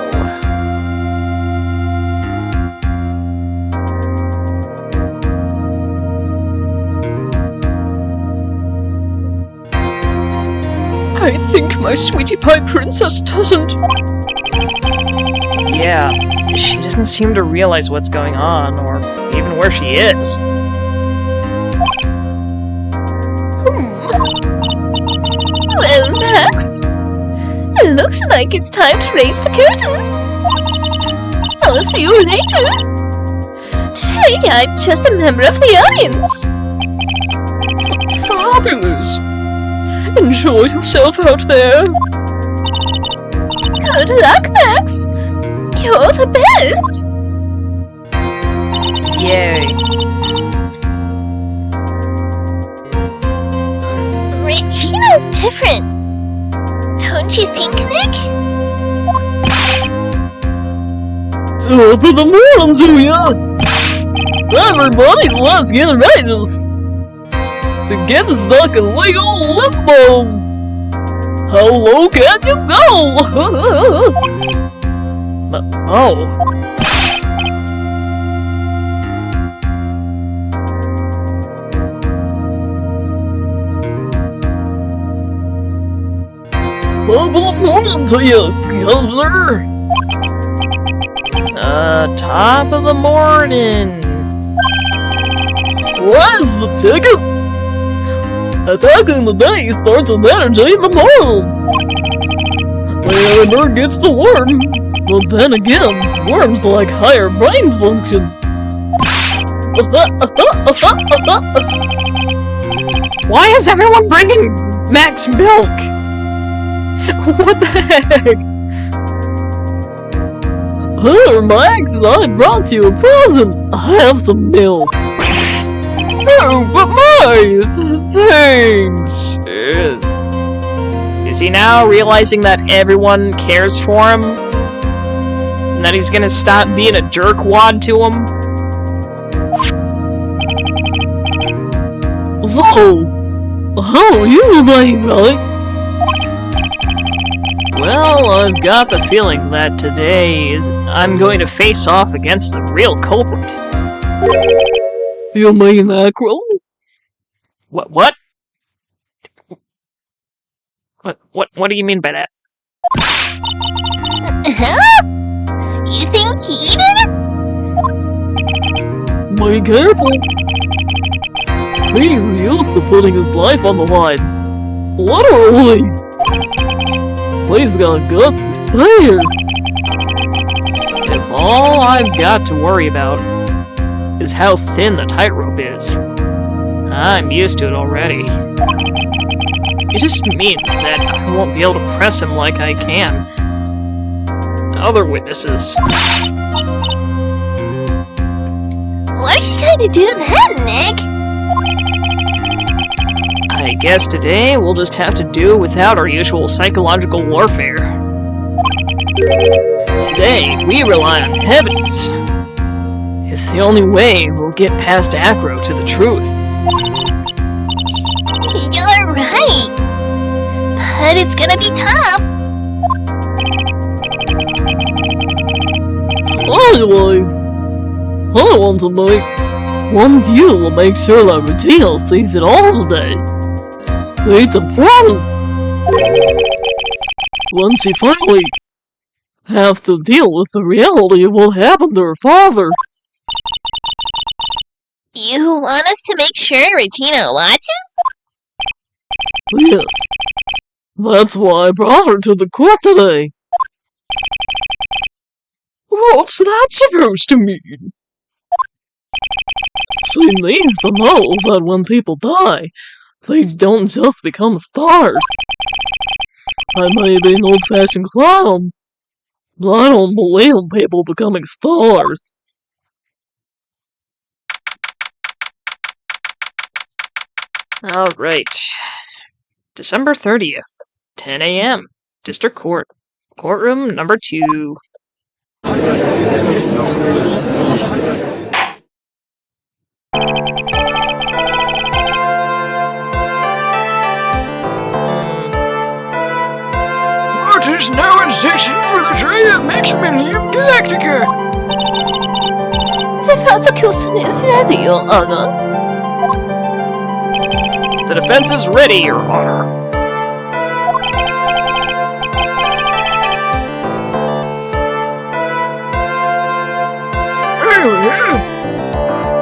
I think my sweetie pie princess doesn't. Yeah, she doesn't seem to realize what's going on, or even where she is. Well, Max, it looks like it's time to raise the curtain. I'll see you later. Today I'm just a member of the audience. Fabulous! Enjoy yourself out there. Good luck, Max. You're the best. Top of the morning to ya! Everybody, let's get ready to get stuck in legal limbo! How low can you go? Oh. Top of the morning to ya, Governor! Top of the morning. Where's the ticket? Attacking the day starts with energy in the morning. The early bird gets the worm, but then again, worms like higher brain function. Why is everyone bringing Max milk? What the heck? Here, Max, I brought you a present. Have some milk. Oh, but my thanks. Is he now realizing that everyone cares for him? And that he's gonna stop being a jerkwad to him? So, how are you doing, Wright? Well, I've got the feeling that today I'm going to face off against the real culprit. You mean Acro? What? What do you mean by that? Huh? You think he did it? Be careful. He's used to putting his life on the line. Literally. He's got guts to spare. If all I've got to worry about is how thin the tightrope is, I'm used to it already. It just means that I won't be able to press him like I can other witnesses. What are you going to do then, Nick? I guess today we'll just have to do without our usual psychological warfare. Today, we rely on evidence. It's the only way we'll get past Acro to the truth. You're right. But it's gonna be tough. Anyways, I want to make one deal to make sure that Regina sees it all today. It's important. When she finally has to deal with the reality of what happened to her father. You want us to make sure Regina watches? Yes. That's why I brought her to the court today. What's that supposed to mean? She needs to know that when people die, they don't just become stars. I may be an old-fashioned clown, but I don't believe in people becoming stars. Alright. December 30th, 10 a.m. District Court. Courtroom number 2. What is now in session for the trial of Maximilian Galactica? The prosecution is ready, Your Honor. The defense is ready, Your Honor.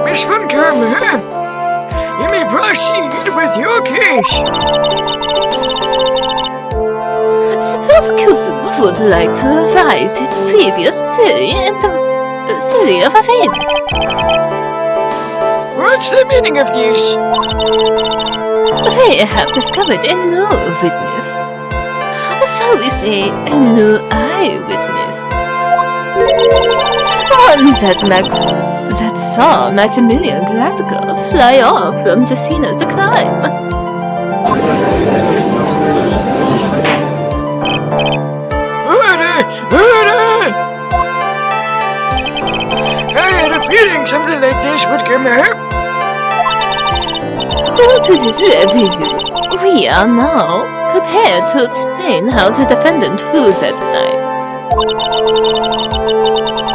Miss Von Karma, you may proceed with your case. The prosecution would like to revise its previous theory of events. What's the meaning of this? They have discovered a new witness. So we say a new eyewitness. One that saw Maximilian Galactica fly off from the scene of the crime. Order! a feeling something like this would come up. Due to this revision, we are now prepared to explain how the defendant flew that night.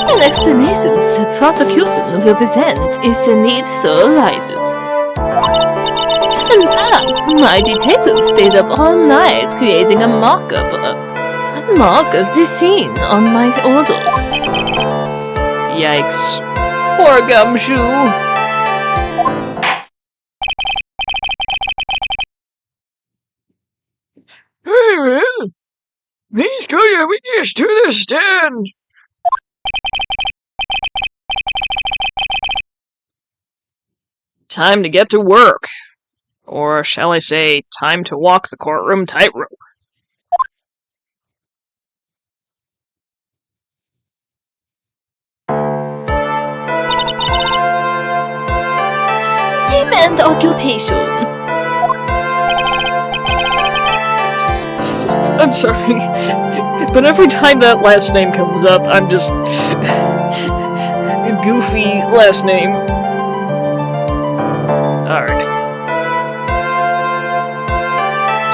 An explanation the prosecution will present if the need so arises. In fact, my detective stayed up all night creating a mock-up. Mock the scene on my orders. Yikes. Poor Gumshoe. Very well. Please call your witness to the stand. Time to get to work. Or shall I say, time to walk the courtroom tightrope. Name and occupation. I'm sorry, but every time that last name comes up, I'm just... a goofy last name. Alright.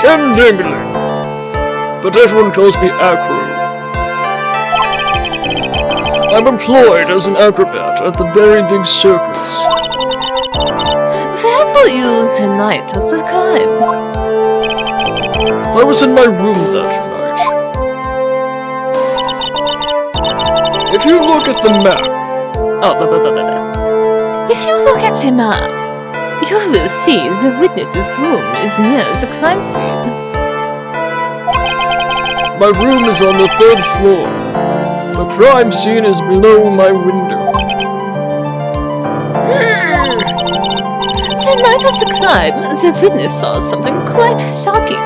Ken Dingling, but everyone calls me Acro. I'm employed as an acrobat at the very big circus. Where were you the night of the crime? I was in my room that night. If you look at the map... Oh, blah, blah, blah, blah, blah. If you look at the map, you will see the witness's room is near the crime scene. My room is on the 3rd floor. The crime scene is below my window. The night of the crime, the witness saw something quite shocking.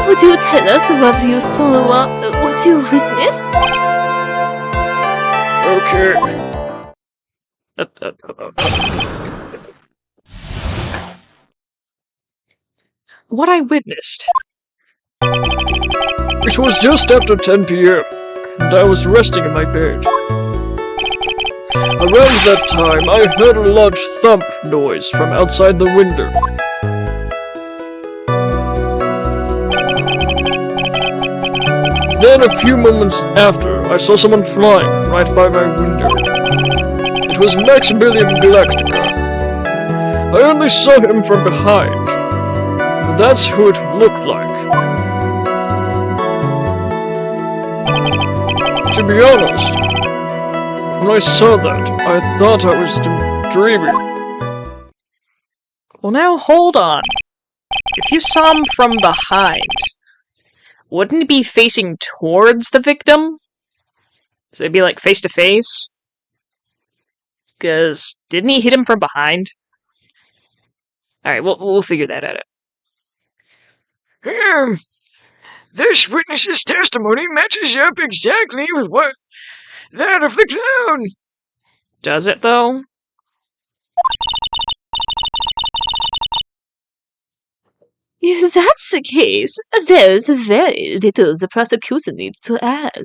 Would you tell us what you saw, what you witnessed? Okay. What I witnessed. It was just after 10 p.m., and I was resting in my bed. Around that time, I heard a large thump noise from outside the window. Then, a few moments after, I saw someone flying right by my window. It was Maximilian Galactica. I only saw him from behind, but that's who it looked like. To be honest, when I saw that, I thought I was dreaming. Well, now hold on. If you saw him from behind, wouldn't he be facing towards the victim? So it'd be like face to face? Because didn't he hit him from behind? Alright, we'll figure that out. This witness's testimony matches up exactly with that of the clown. Does it, though? If that's the case, there's very little the prosecution needs to add.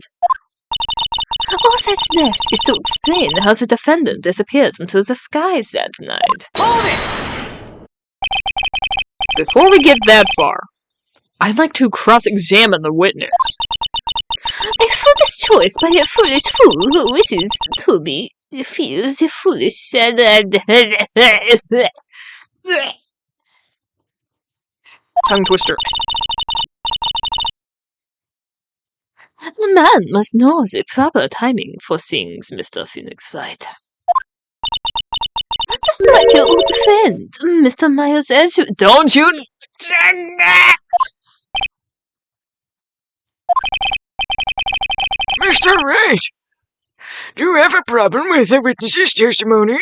All that's left is to explain how the defendant disappeared into the skies that night. Before we get that far, I'd like to cross-examine the witness. A foolish choice by a foolish fool who wishes to be feels the foolish said. Tongue twister. The man must know the proper timing for things, Mr. Phoenix Wright. Just like your old friend, Mr. Myers Edge. Don't you... Mr. Wright, do you have a problem with the witness's testimony?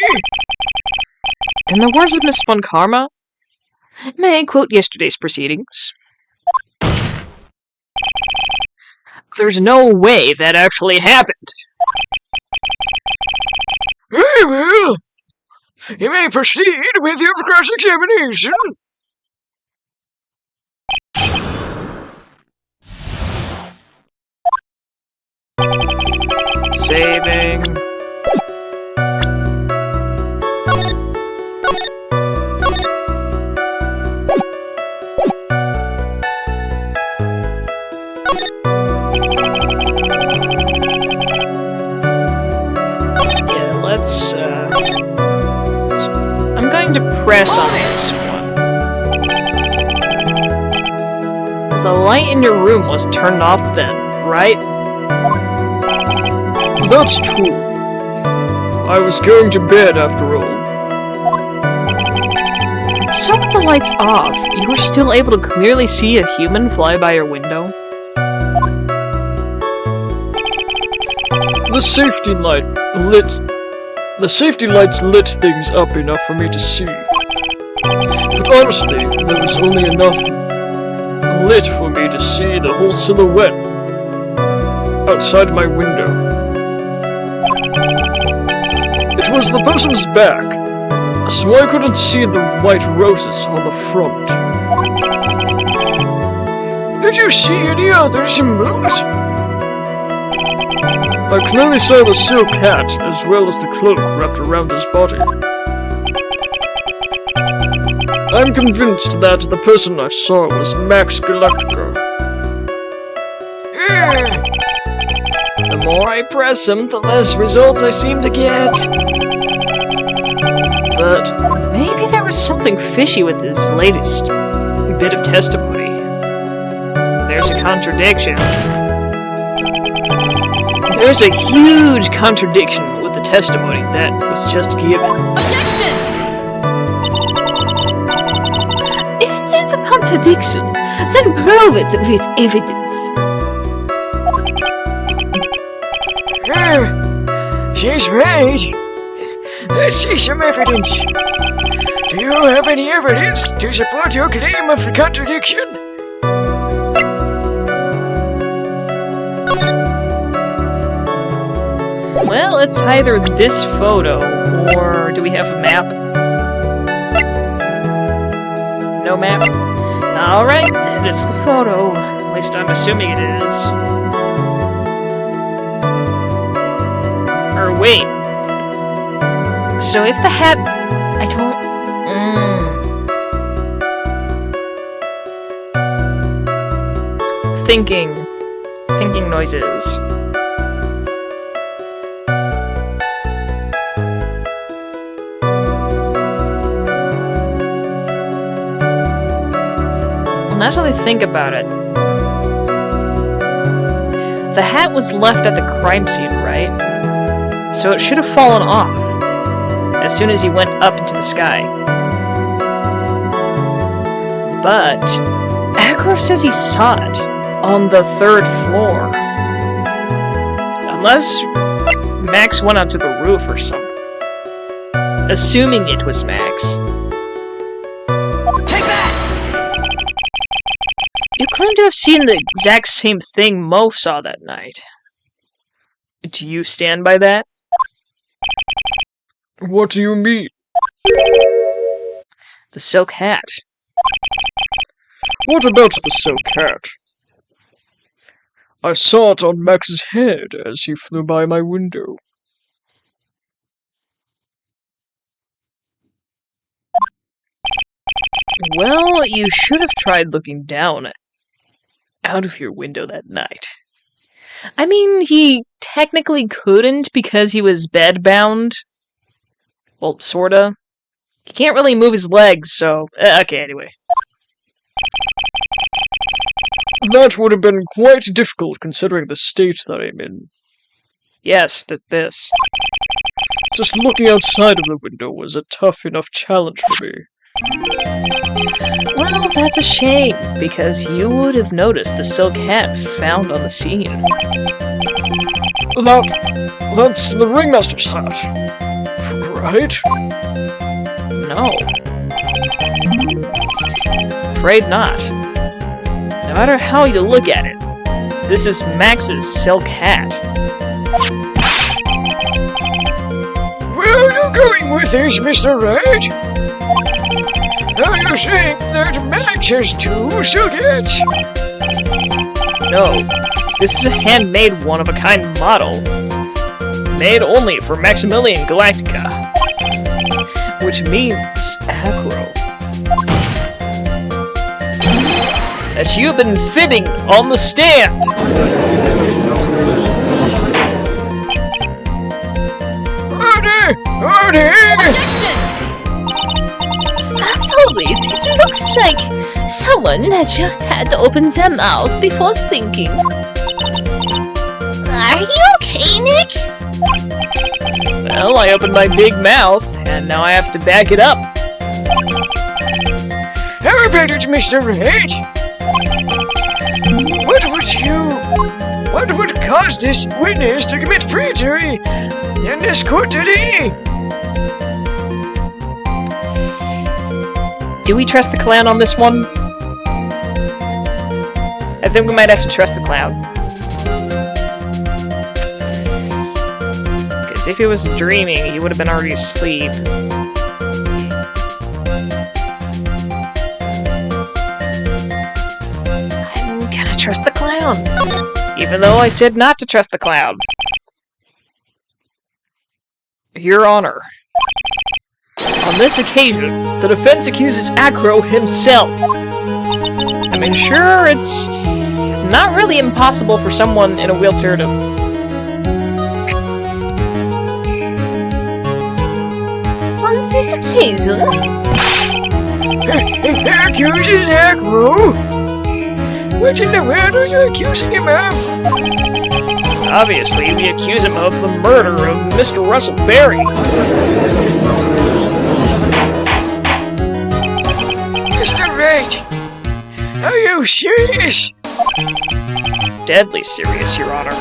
In the words of Miss Von Karma, may I quote yesterday's proceedings? There's no way that actually happened. Very well. You may proceed with your cross-examination. Saving. let's, I'm going to press on this one. The light in your room was turned off then, right? That's true. I was going to bed after all. So with the lights off, you were still able to clearly see a human fly by your window? The safety lights lit things up enough for me to see. But honestly, there was only enough lit for me to see the whole silhouette outside my window. It was the person's back, so I couldn't see the white roses on the front. Did you see any other symbols? I clearly saw the silk hat as well as the cloak wrapped around his body. I'm convinced that the person I saw was Max Galactica. The more I press him, the less results I seem to get. But maybe there was something fishy with his latest bit of testimony. There's a contradiction. There's a huge contradiction with the testimony that was just given. Objection! If there's a contradiction, then prove it with evidence. She's right. Let's see some evidence. Do you have any evidence to support your claim of contradiction? Well, it's either this photo, or do we have a map? No map? Alright, then it's the photo. At least I'm assuming it is. Or wait. So if the hat... I don't... Thinking noises. Now that I think about it, the hat was left at the crime scene, right? So it should have fallen off as soon as he went up into the sky. But Akrov says he saw it on the 3rd floor. Unless Max went onto the roof or something. Assuming it was Max. You claim to have seen the exact same thing Mo saw that night. Do you stand by that? What do you mean? The silk hat. What about the silk hat? I saw it on Max's head as he flew by my window. Well, you should have tried looking down out of your window that night. I mean, he technically couldn't because he was bedbound. Well, sorta. He can't really move his legs, so... okay, anyway. That would have been quite difficult considering the state that I'm in. Yes, this. Just looking outside of the window was a tough enough challenge for me. Well, that's a shame, because you would have noticed the silk hat found on the scene. That's the ringmaster's hat, right? No. Afraid not. No matter how you look at it, this is Max's silk hat. Where are you going with this, Mr. Wright? Are you saying that Max has 2 silk hats? No, this is a handmade one-of-a-kind model. Made only for Maximilian Galactica. Which means, Acro, that you've been fibbing on the stand! Order! here! As always, it looks like someone that just had to open their mouth before thinking. Are you okay, Nick? Well, I opened my big mouth, and now I have to back it up. How about it, Mr. Wright? What would cause this witness to commit perjury in this court today? Do we trust the clown on this one? I think we might have to trust the clown. Because if he was dreaming, he would have been already asleep. I'm gonna trust the clown. Even though I said not to trust the clown. Your Honor. On this occasion, the defense accuses Acro himself. I mean, sure, it's not really impossible for someone in a wheelchair to... On this occasion, Accusing Acro? What in the world are you accusing him of? Obviously, we accuse him of the murder of Mr. Russell Berry. Mr. Wright, are you serious? Deadly serious, Your Honor.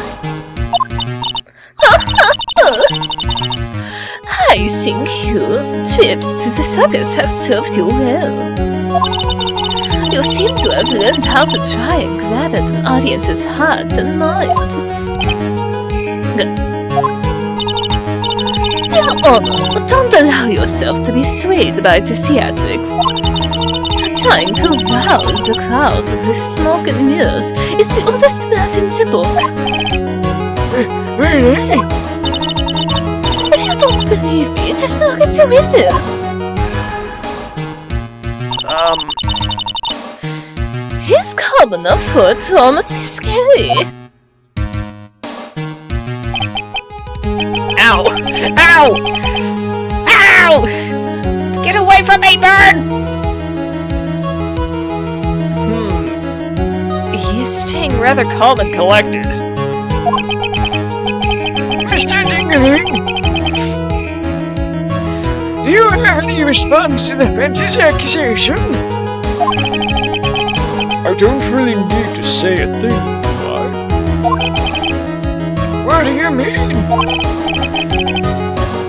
I think your trips to the circus have served you well. You seem to have learned how to try and grab at an audience's heart and mind. Your Honor, don't allow yourself to be swayed by the theatrics. Trying to wow the crowd with smoke and mirrors is the oldest math in the book. Really? If you don't believe me, just look at the witness. He's calm enough for it to almost be scary. Ow! Ow! Ow! Get away from me, bird! He's staying rather calm and collected. Mr. Dingaling? Do you have any response to the defense's accusation? I don't really need to say a thing, do I? What do you mean?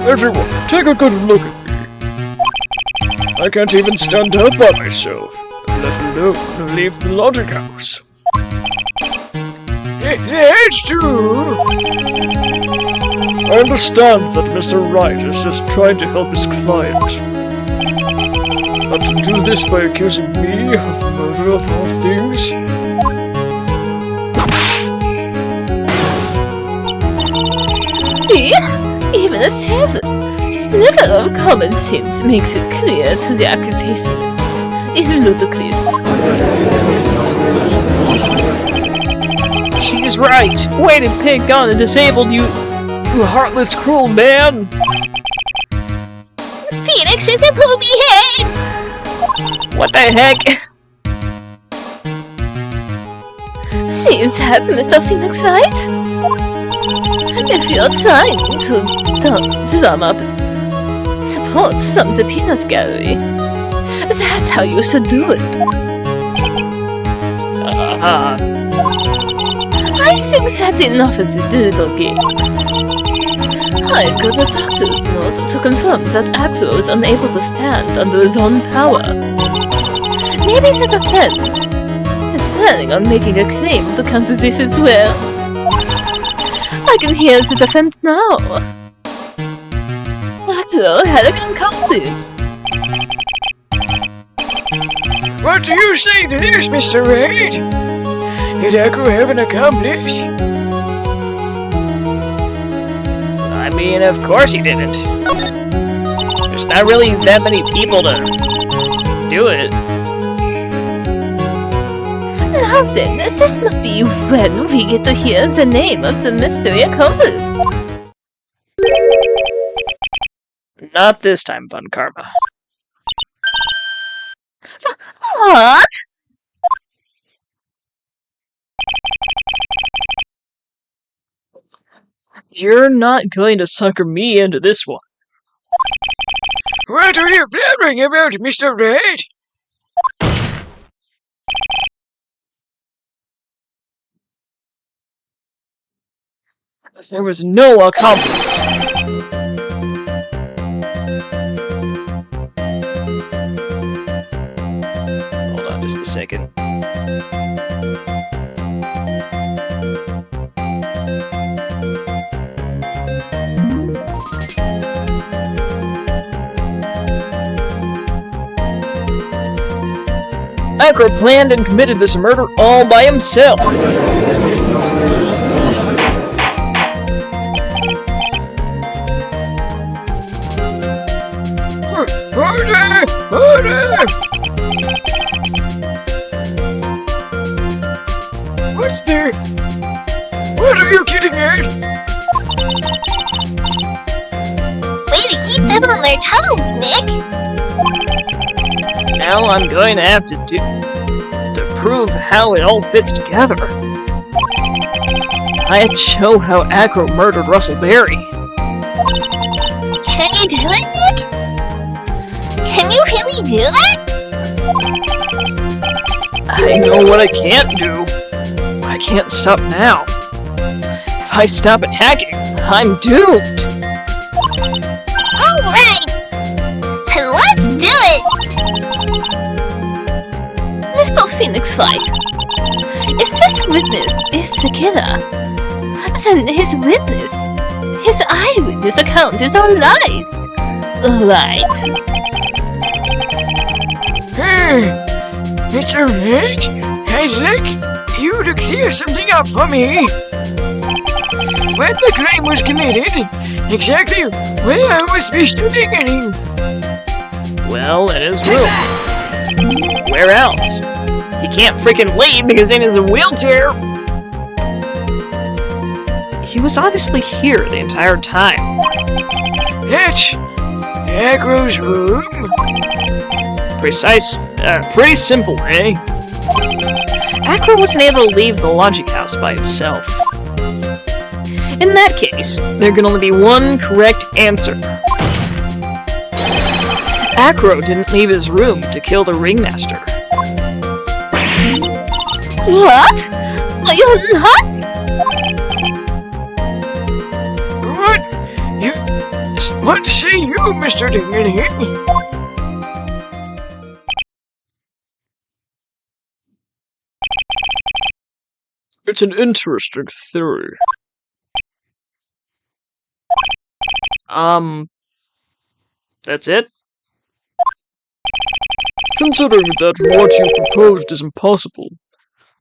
Everyone, take a good look at me. I can't even stand up by myself, let alone leave the lodging house. That's true. I understand that Mr. Wright is just trying to help his client. But to do this by accusing me of murder of all things? See? Even a 7. Sliver of common sense makes it clear to the accusation. It's ludicrous. She's right! Way to pick on a disabled you heartless, cruel man! Phoenix is a poopy head! What the heck? See that, Mr. Phoenix, right? If you're trying to drum up support from the peanut gallery, that's how you should do it. I think that's enough of this little game. I got the doctor's note to confirm that Acro is unable to stand under his own power. Maybe the defense is planning on making a claim to counter this as well. I can hear the defense now. Acro had an accomplice. What do you say to this, Mr. Wright? Did Acro have an accomplice? I mean, of course he didn't. There's not really that many people to do it. Now then, this must be when we get to hear the name of the mystery accomplice. Not this time, Fun Karma. What? You're not going to sucker me into this one. What are you blabbering about, Mr. Wright? There was no accomplice. Hold on just a second. Acro planned and committed this murder all by himself. Order! Order! What's there? What are you getting at? Way to keep them on their toes, Nick! Now I'm going to have to prove how it all fits together. I had to show how Acro murdered Russell Berry. Can you do it, Nick? Can you really do that? I know what I can't do. I can't stop now. If I stop attacking, I'm doomed. Alright! And let's do it! Mr. Phoenix Wright, if this witness is the killer, then his eyewitness account is all lies. Right? Mr. Wright? Isaac? You to clear something up for me. When the crime was committed, exactly where was Mr. Digging? Well, in his room. Where else? He can't freaking leave because he's in his wheelchair. He was obviously here the entire time. That's Agro's room. Pretty simple, eh? Acro wasn't able to leave the Logic House by himself. In that case, there can only be one correct answer. Acro didn't leave his room to kill the ringmaster. What? Are you nuts? What say you, Mr. Dignity? It's an interesting theory. That's it? Considering that what you proposed is impossible,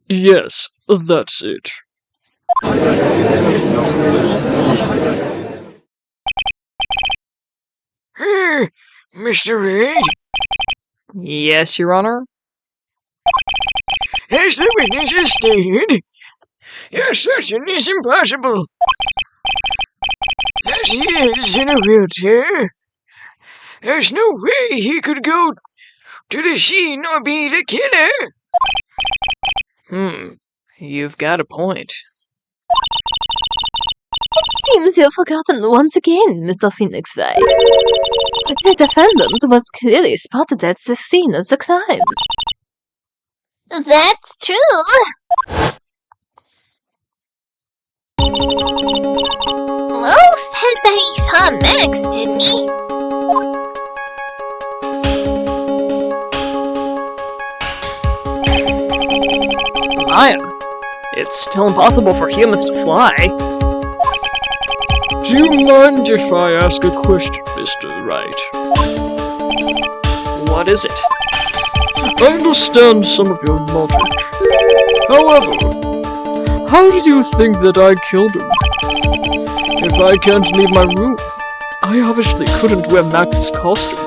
yes, that's it. Mr. Wright? Yes, Your Honor? As the witness has stated, your assertion is impossible. As he is in a wheelchair, there's no way he could go to the scene or be the killer. You've got a point. It seems you've forgotten once again, Mr. Phoenix Wright. The defendant was clearly spotted at the scene of the crime. That's true. Mo said that he saw Max, didn't he? Maya, it's still impossible for humans to fly. Do you mind if I ask a question, Mr. Wright? What is it? I understand some of your logic. However, how do you think that I killed him? If I can't leave my room, I obviously couldn't wear Max's costume.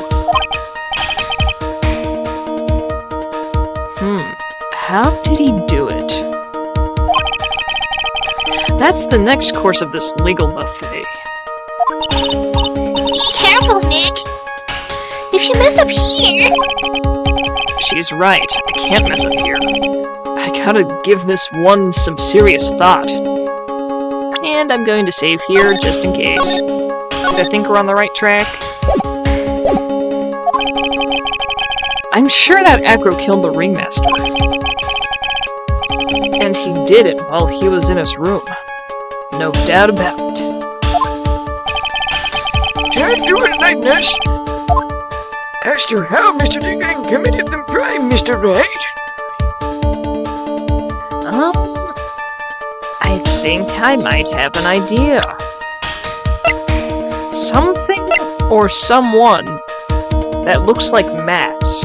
How did he do it? That's the next course of this legal buffet. Be careful! careful, Nick. If you mess up here... She's right. I can't mess up here. I gotta give this one some serious thought. And I'm going to save here just in case. Because I think we're on the right track. I'm sure that Acro killed the ringmaster. And he did it while he was in his room. No doubt about it. Can't do it like this. As to how Mr. Dinking committed the crime, Mr. Wright? I think I might have an idea. Something or someone that looks like Max.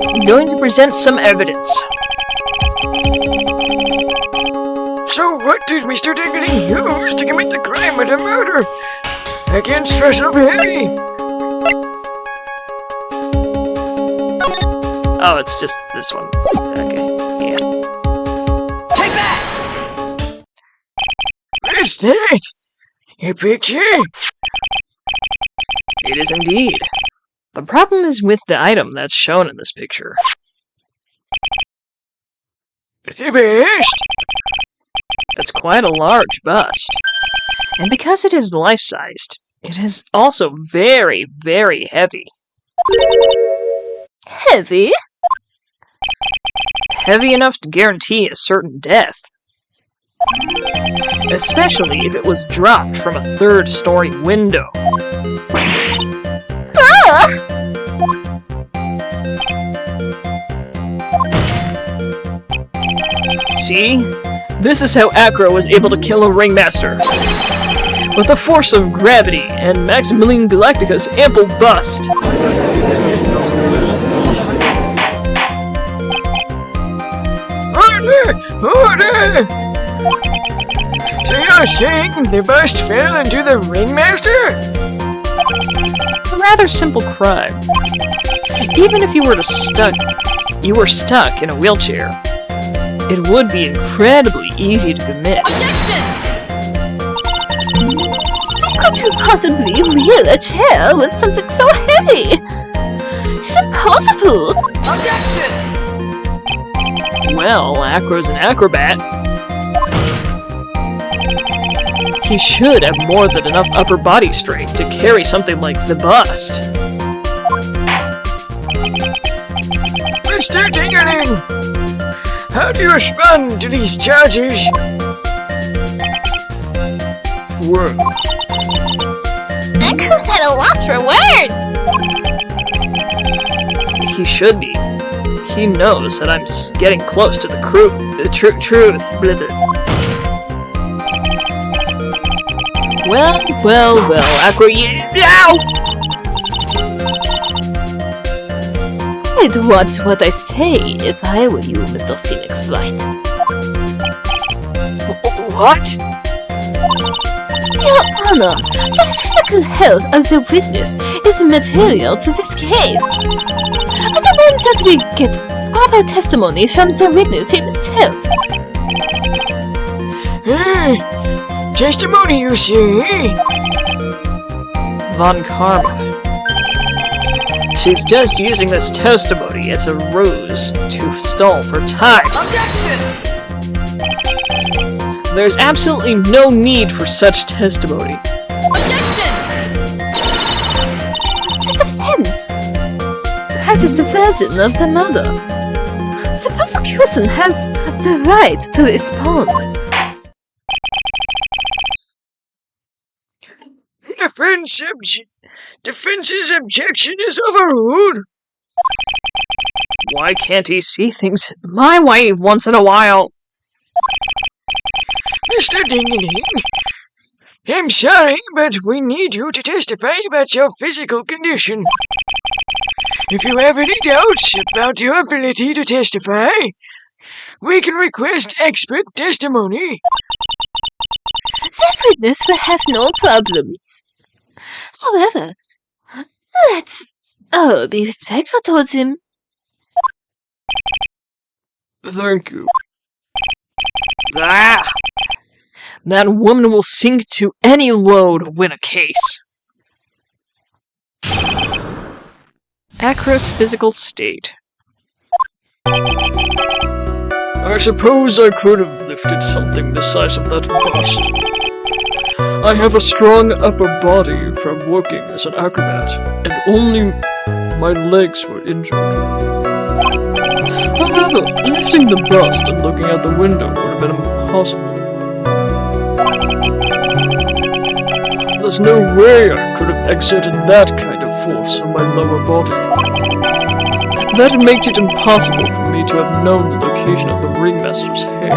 I'm going to present some evidence. So what did Mr. Dinking use to commit the crime of the murder against Russell Perry? Oh, it's just this one. Okay, yeah. Take that! What's that? A picture? It is indeed. The problem is with the item that's shown in this picture. The best? It's quite a large bust. And because it is life-sized, it is also very, very heavy. Heavy? Heavy enough to guarantee a certain death. Especially if it was dropped from a third-story window. See? This is how Acro was able to kill a ringmaster. With the force of gravity and Maximilian Galactica's ample bust. Order! So you're saying the bust fell into the ringmaster? A rather simple crime. Even if you were stuck in a wheelchair, it would be incredibly easy to commit. How could you possibly wheel a chair with something so heavy? It's impossible! Well, Acro's an acrobat. He should have more than enough upper body strength to carry something like the bust. Mr. Dingerling! How do you respond to these charges? Word. Acro's at a loss for words! He should be. He knows that I'm getting close to the truth. Blah, blah. Well, Acro, ow! I'd watch what I say if I were you, Mr. Phoenix Wright. What? Your Honor, the physical health of the witness is material to this case. I demand that we get proper testimony from the witness himself. Testimony, you say? Von Karma. She's just using this testimony as a ruse to stall for time. There's absolutely no need for such testimony. The defense has its version of the murder. The prosecution has the right to respond. Defense's objection is overruled. Why can't he see things my way once in a while? Mr. Dingeling, I'm sorry, but we need you to testify about your physical condition. If you have any doubts about your ability to testify, we can request expert testimony. The witness will have no problems. However, let's all be respectful towards him. Thank you. Ah! That woman will sink to any low to win a case. Acro's physical state. I suppose I could have lifted something the size of that bust. I have a strong upper body from working as an acrobat, and only my legs were injured. However, lifting the bust and looking out the window would have been impossible. There's no way I could have exerted that kind of force on my lower body. That makes it impossible for me to have known the location of the ringmaster's head.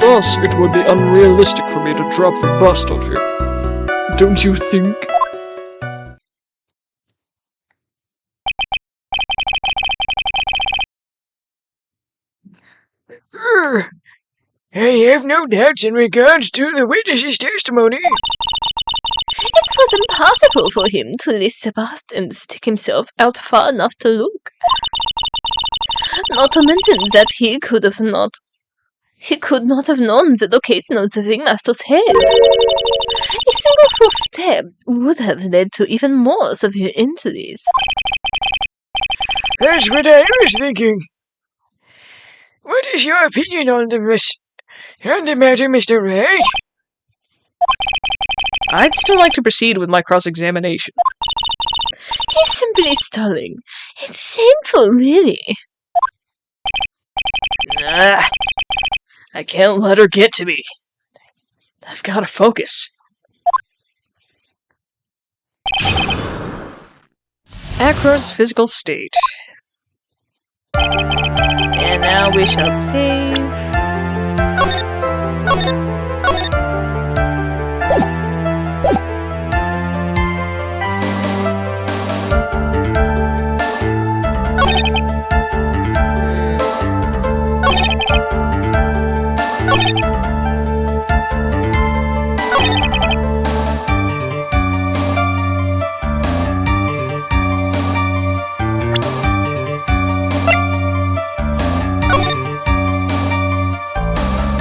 Thus, it would be unrealistic for me to drop the bust on him. Don't you think? I have no doubts in regards to the witness's testimony. It was impossible for him to lift the bust and stick himself out far enough to look. Not to mention that he could not have known the location of the ringmaster's head. A single false step would have led to even more severe injuries. That's what I was thinking. What is your opinion on the matter, Mr. Wright? I'd still like to proceed with my cross-examination. He's simply stunning. It's shameful, really. Nah, I can't let her get to me. I've got to focus. Acro's physical state. And now we shall save.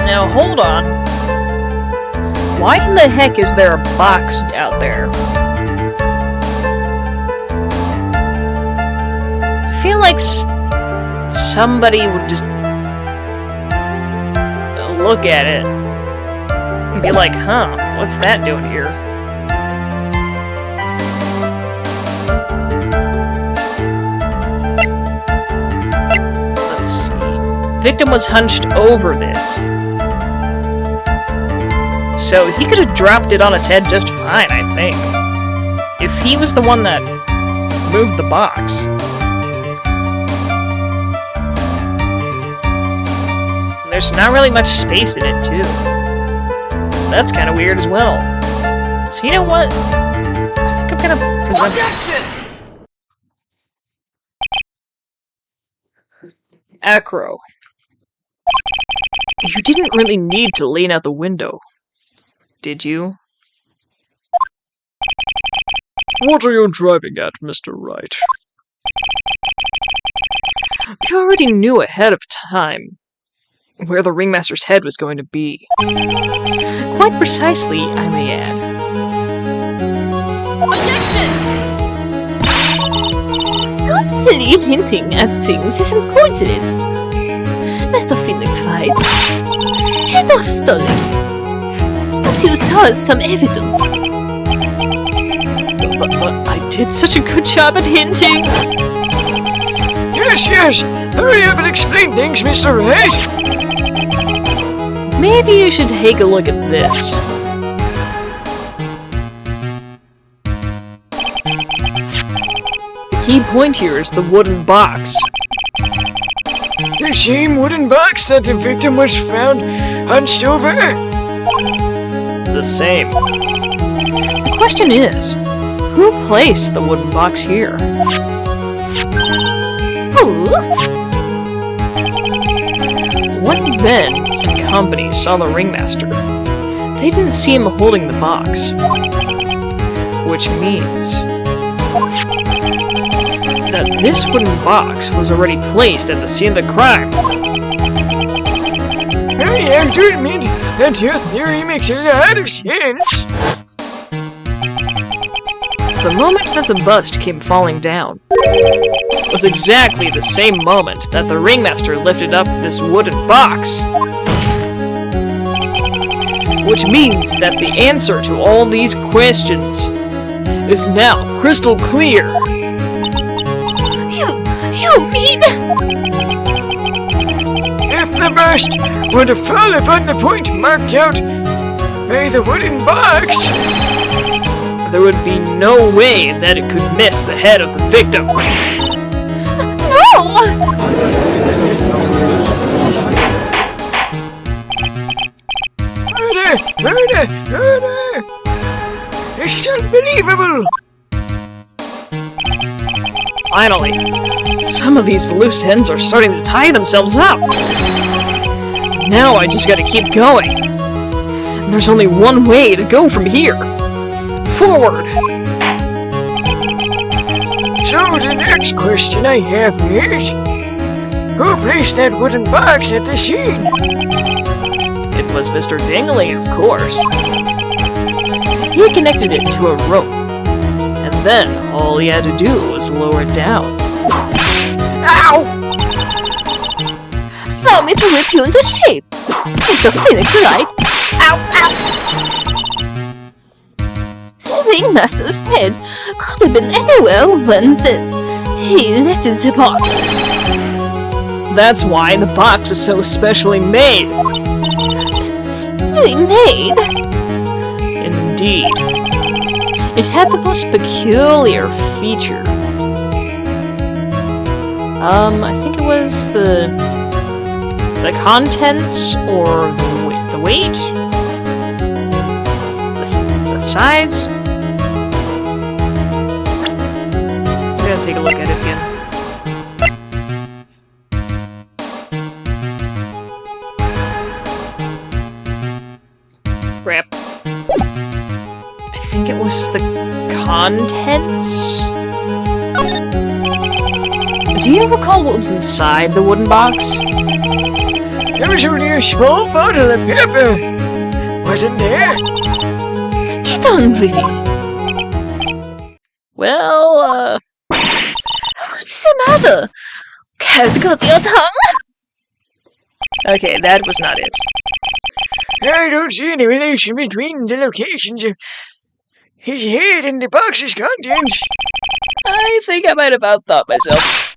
Now hold on. Why in the heck is there a box out there? I feel like somebody would just look at it and be like, huh, what's that doing here? Let's see. Victim was hunched over this. So he could have dropped it on his head just fine, I think. If he was the one that moved the box. There's not really much space in it, too. So that's kind of weird as well. So you know what? I think I'm gonna present... Objection! Acro. You didn't really need to lean out the window. Did you? What are you driving at, Mr. Wright? You already knew ahead of time where the ringmaster's head was going to be. Quite precisely, I may add. Objection! Your silly hinting at things isn't pointless. Mr. Phoenix Wright, enough stalling. What you saw is some evidence. But I did such a good job at hinting! Yes! Hurry up and explain things, Mr. Wright! Maybe you should take a look at this. The key point here is the wooden box. The same wooden box that the victim was found hunched over? The same. The question is, who placed the wooden box here? Who? When Ben and company saw the ringmaster, they didn't see him holding the box. Which means... that this wooden box was already placed at the scene of the crime. I have to admit that your theory makes a lot of sense. The moment that the bust came falling down was exactly the same moment that the ringmaster lifted up this wooden box. Which means that the answer to all these questions is now crystal clear. You mean... If the bust were to fall upon the point marked out by the wooden box, there would be no way that it could miss the head of the victim. No! Murder! This is unbelievable! Finally, some of these loose ends are starting to tie themselves up. Now I just gotta keep going. There's only one way to go from here. Forward! So the next question I have is, who placed that wooden box at the scene? It was Mr. Dingley, of course. He connected it to a rope, and then all he had to do was lower it down. Ow! Allow me to whip you into shape. With the phoenix light. Ow! The ringmaster's head could have been anywhere when he lifted the box. That's why the box was so specially made. Specially made? Indeed. It had the most peculiar feature. I think it was the contents or the weight? The size? I'm gonna take a look at it again. Crap. I think it was the contents? Do you recall what was inside the wooden box? There was only a small bottle of pepper, wasn't there? Get on with it. Well, What's the matter? Can't cut your tongue? okay, that was not it. I don't see any relation between the locations of his head and the box's contents. I think I might have outthought myself.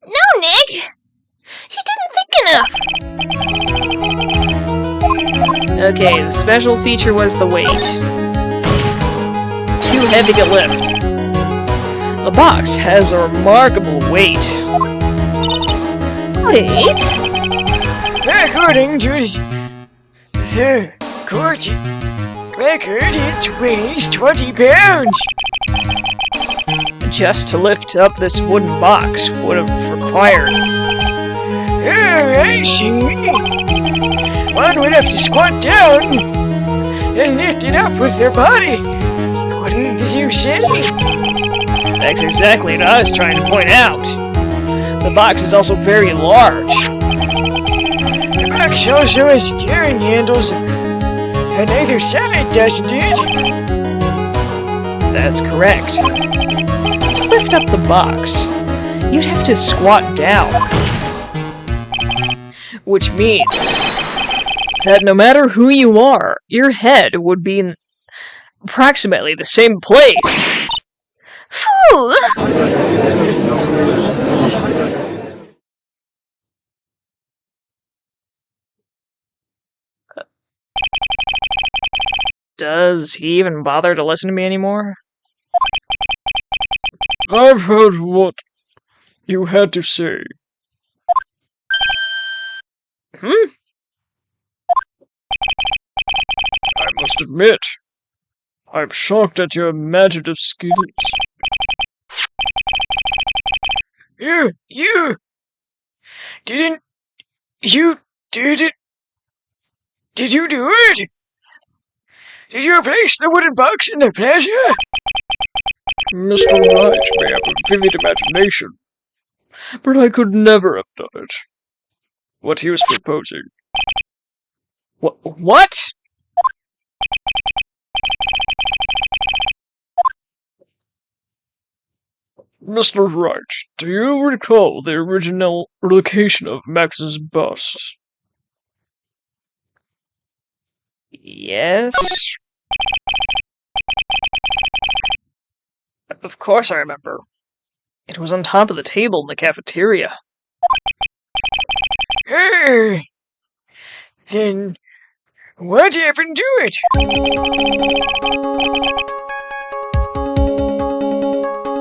No, Nick! You didn't think enough! Okay, the special feature was the weight. Too heavy to lift. The box has a remarkable weight. Wait. According to the court record, it weighs 20 pounds. Just to lift up this wooden box would have required... Oh, I see. One would have to squat down and lift it up with their body. Wouldn't you say? That's exactly what I was trying to point out. The box is also very large. The box also has steering handles on either side, doesn't it? That's correct. To lift up the box, you'd have to squat down. Which means that no matter who you are, your head would be in approximately the same place. Fool! Does he even bother to listen to me anymore? I've heard what you had to say. I must admit, I'm shocked at your imaginative skills. You did it? Did you do it? Did you place the wooden box in the plaza? Mr. Wright may have a vivid imagination, but I could never have done it. What he was proposing. What? Mr. Wright, do you recall the original location of Max's bust? Yes? Of course I remember. It was on top of the table in the cafeteria. Then what happened to it?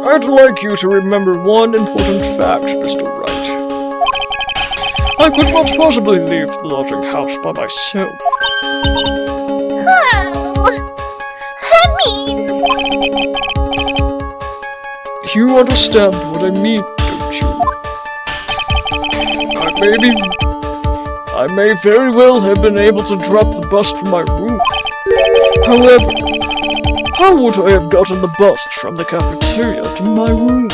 I'd like you to remember one important fact, Mr. Wright. I could not possibly leave the lodging house by myself. Oh, that means... You understand what I mean, don't you? I may very well have been able to drop the bust from my room. However, how would I have gotten the bust from the cafeteria to my room?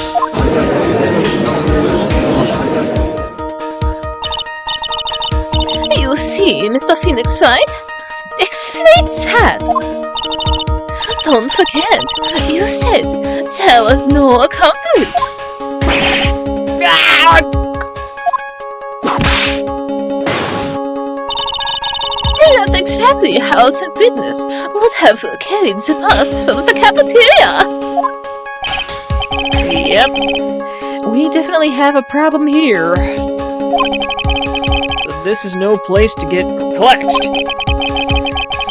You see, Mr. Phoenix Wright? Explain that. Don't forget, you said there was no accomplice. That's exactly how the witness would have carried the bust from the cafeteria. Yep. We definitely have a problem here. But this is no place to get perplexed.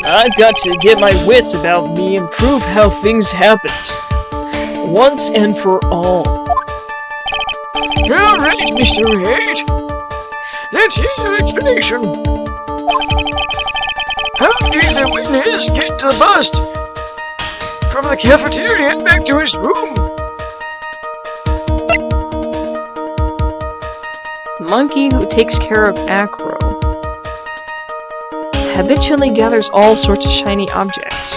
I've got to get my wits about me and prove how things happened. Once and for all. All right, Mr. Wright. Let's hear your explanation. How did the witness get the bust from the cafeteria and back to his room? The monkey who takes care of Acro habitually gathers all sorts of shiny objects.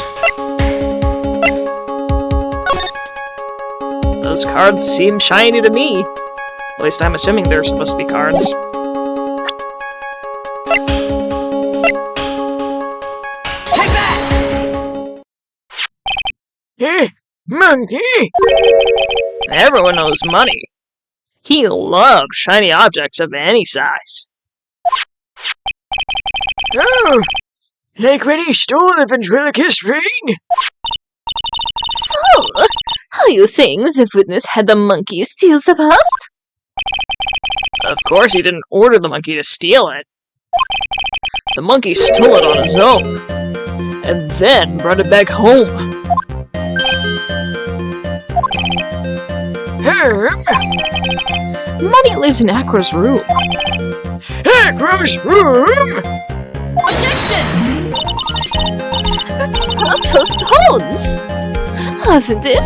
Those cards seem shiny to me. At least I'm assuming they're supposed to be cards. Hey, monkey! Everyone knows money. He loves shiny objects of any size. Oh, like when he stole the ventriloquist ring? So, are you saying the witness had the monkey steal the bust? Of course he didn't order the monkey to steal it. The monkey stole it on his own, and then brought it back home. Money lives in Acro's room. Acro's room? Objection! Those bones! Wasn't it?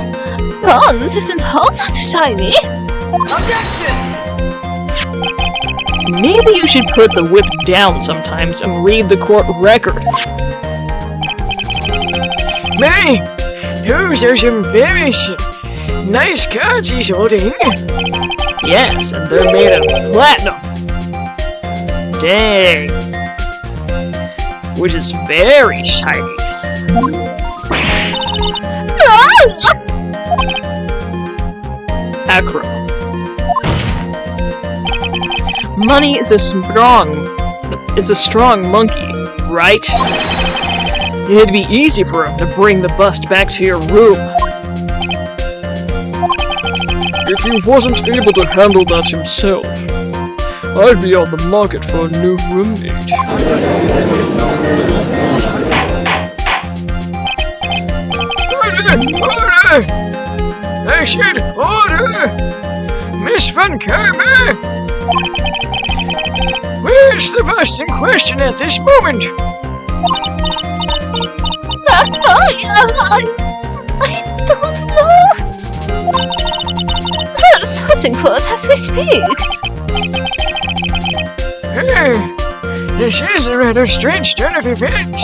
Bones isn't all that shiny. Objection! Maybe you should put the whip down sometimes and read the court record. May, those are some very nice cards he's holding. Yes, and they're made of platinum. Dang. Which is very shiny. Acro. Money is a strong monkey, right? It'd be easy for him to bring the bust back to your room. If he wasn't able to handle that himself, I'd be on the market for a new roommate. Order! I said order! Miss Van Kermer! Where's the bust in question at this moment? I don't know. We're searching for it as we speak. This is a rather strange turn of events.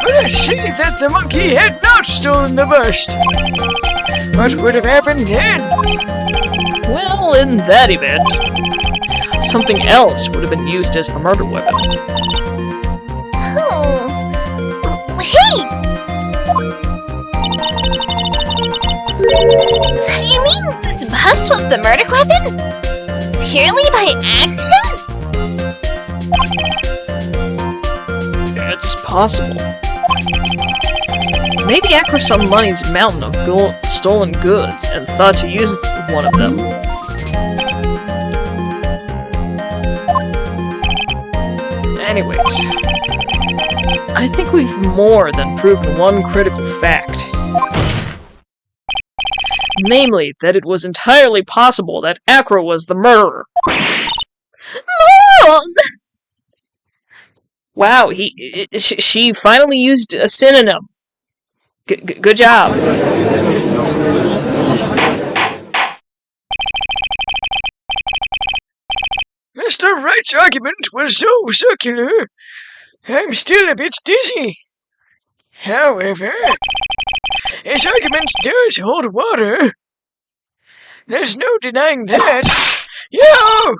But I see that the monkey had not stolen the bust. What would have happened then? Well, in that event, something else would have been used as the murder weapon. Oh. Hey! You mean this bust was the murder weapon? Purely by accident? It's possible. Maybe Acro saw Money's mountain of stolen goods and thought to use one of them. Anyways, I think we've more than proven one critical fact. Namely, that it was entirely possible that Acro was the murderer. Mom! Wow, she finally used a synonym. Good job. Mr. Wright's argument was so circular, I'm still a bit dizzy. However, his argument does hold water. There's no denying that. Yo!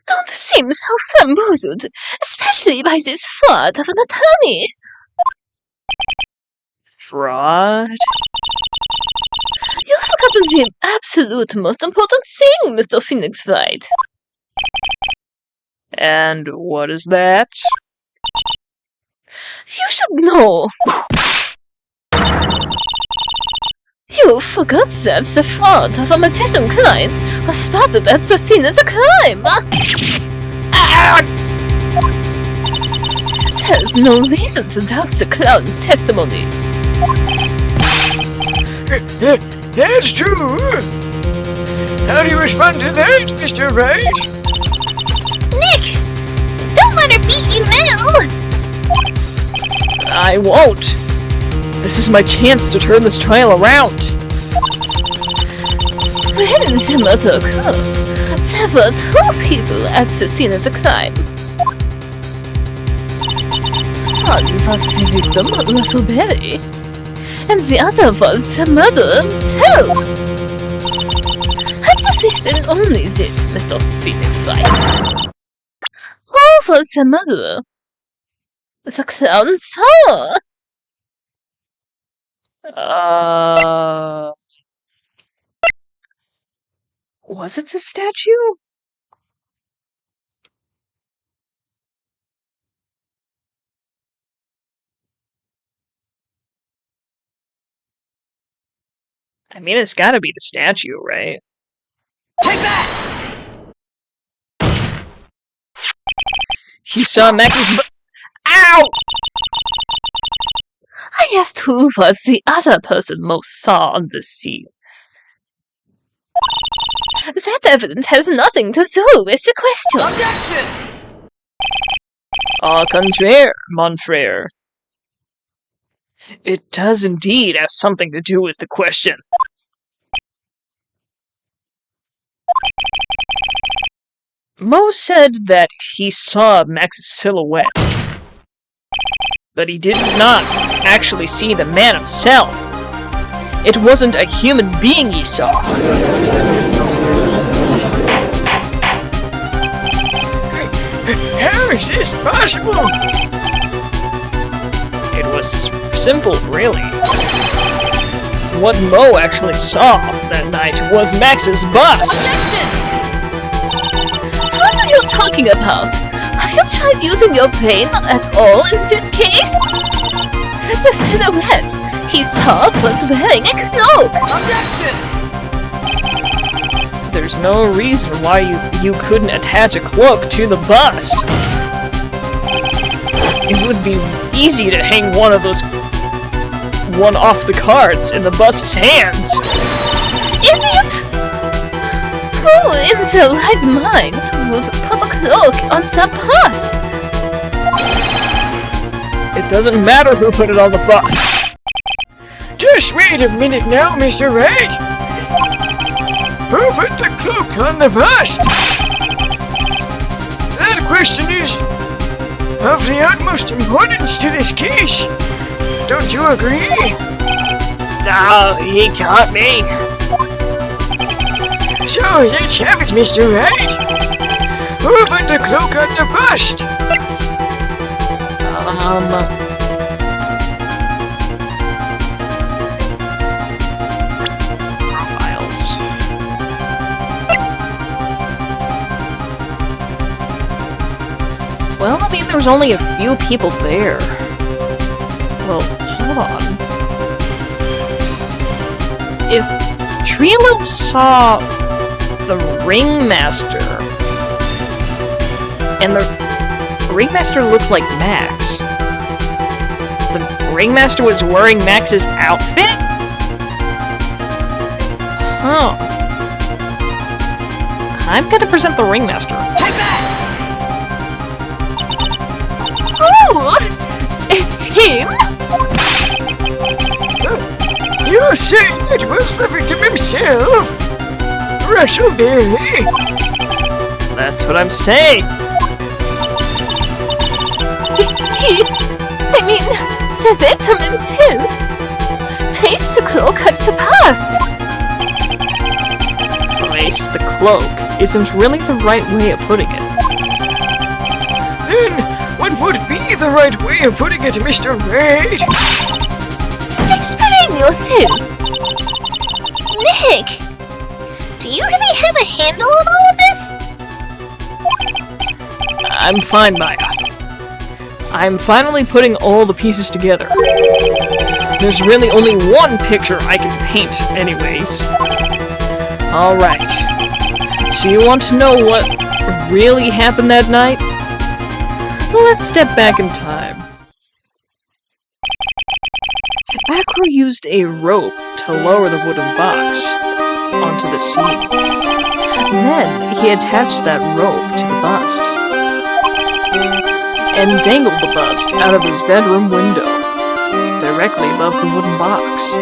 Don't seem so flamboozled, especially by this fraud of an attorney. Fraud? You've forgotten the absolute most important thing, Mr. Phoenix Wright. And what is that? You should know. You forgot that the fraud of a magician client was spotted at the scene of the crime. There's no reason to doubt the clown's testimony. That's true. How do you respond to that, Mr. Wright? Nick! Don't let her beat you now! I won't. This is my chance to turn this trial around. When the murder occurred, there were 2 people at the scene of the crime. One was the victim, Russell Berry, and the other was the murderer himself. And the reason only this, Mr. Phoenix Wright. Who was the murderer? The clown saw. Was it the statue? I mean, it's gotta be the statue, right? Take that! He saw Max's Ow! I asked who was the other person most saw on the scene. That evidence has nothing to do with the question. Objection! Au contraire, mon frère. It does indeed have something to do with the question. Mo said that he saw Max's silhouette, but he did not actually see the man himself. It wasn't a human being he saw. How is this possible? It was simple, really. What Mo actually saw that night was Max's bust. What are you talking about? Have you tried using your brain at all in this case? The silhouette he saw was wearing a cloak. There's no reason why you couldn't attach a cloak to the bust. It would be easy to hang one off the cards in the bust's hands. Idiot! Who in their right mind would put a cloak on the bust? It doesn't matter who put it on the bust. Just wait a minute now, Mr. Wright. Who put the cloak on the bust? That question is of the utmost importance to this case. Don't you agree? He caught me. So let's have it, Mr. Wright. Who put the cloak on the bust? Profiles. Well, I mean, there was only a few people there. Well, hold on. If Trilo saw the Ringmaster, and the Ringmaster looked like Max, the Ringmaster was wearing Max's outfit? Huh. I'm gonna present the Ringmaster. Oh! Him? You say it was the victim himself? Russellberry? That's what I'm saying. I mean, the victim himself placed the cloak at the past. Placed the cloak isn't really the right way of putting it. Then what would be the right way of putting it, Mr. Wright? Explain yourself. Nick, do you really have a handle on all of this? I'm fine, Maya. I'm finally putting all the pieces together. There's really only one picture I can paint, anyways. Alright. So you want to know what really happened that night? Let's step back in time. Acro used a rope to lower the wooden box onto the scene. Then he attached that rope to the bust and dangled the bust out of his bedroom window, directly above the wooden box.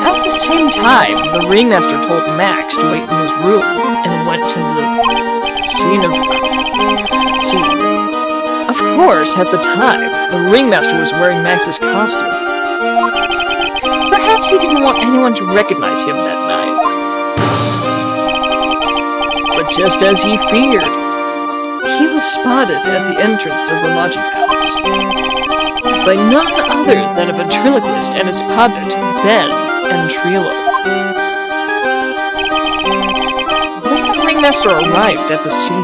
At the same time, the Ringmaster told Max to wait in his room and went to the scene. Of course, at the time, the Ringmaster was wearing Max's costume. Perhaps he didn't want anyone to recognize him that night. But just as he feared, he was spotted at the entrance of the lodging house by none other than a ventriloquist and his puppet, Ben and Trilo. When the Ringmaster arrived at the scene,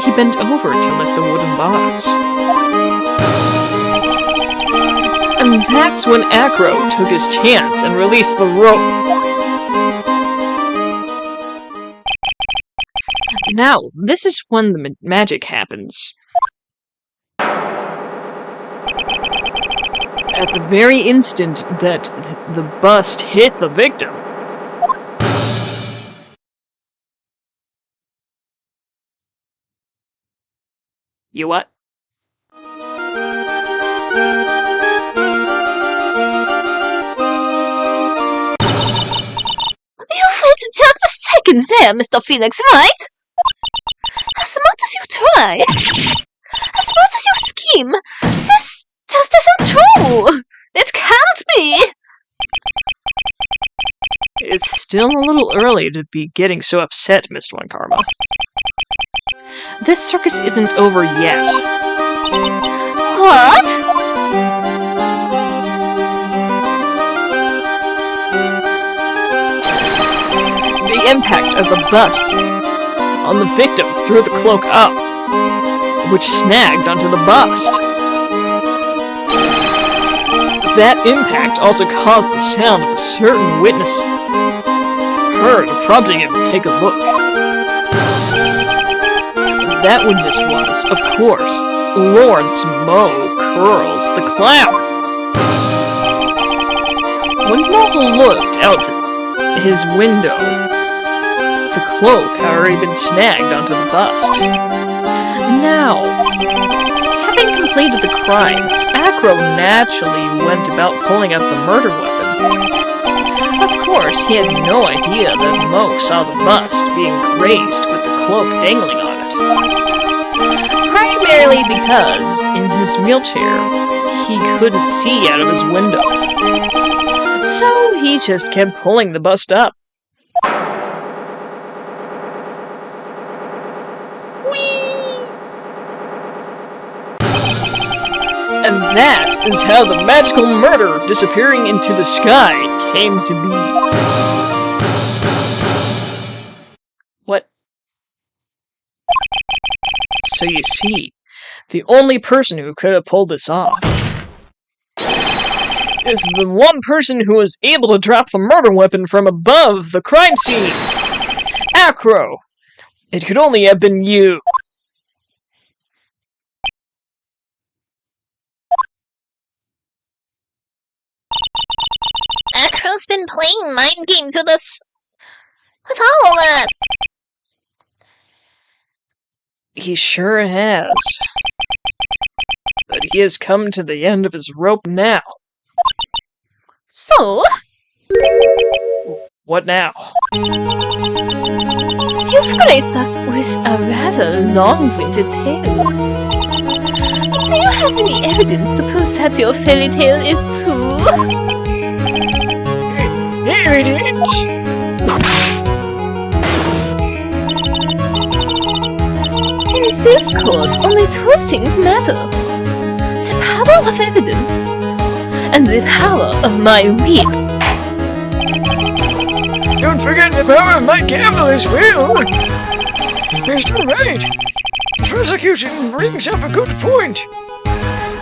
he bent over to lift the wooden box. And that's when Acro took his chance and released the rope. Now, this is when the magic happens. At the very instant that the bust hit the victim, you what? You waited just a second there, Mr. Phoenix, right? As smart as you try, as smart as you scheme, this just isn't true! It can't be! It's still a little early to be getting so upset, Mr. One Karma. This circus isn't over yet. What? The impact of the bust on the victim threw the cloak up, which snagged onto the bust. That impact also caused the sound of a certain witness heard, prompting him to take a look. That witness was, of course, Lawrence Mo Curls, the clown. When Mo looked out his window, the cloak had already been snagged onto the bust. Now, having completed the crime, Acro naturally went about pulling out the murder weapon. Of course, he had no idea that Mo saw the bust being grazed with the cloak dangling on it. entirely because, in his wheelchair, he couldn't see out of his window. So he just kept pulling the bus up. And that is how the magical murder disappearing into the sky came to be. What? So you see, the only person who could have pulled this off is the one person who was able to drop the murder weapon from above the crime scene. Acro! It could only have been you. Acro's been playing mind games with us. With all of us. He sure has. But he has come to the end of his rope now. So, What now? you've graced us with a rather long-winded tale. Do you have any evidence to prove that your fairy tale is true? Here it is. In this court, only two things matter. The power of evidence and the power of my will. Don't forget the power of my gavel as well. Mr. Wright, the prosecution brings up a good point.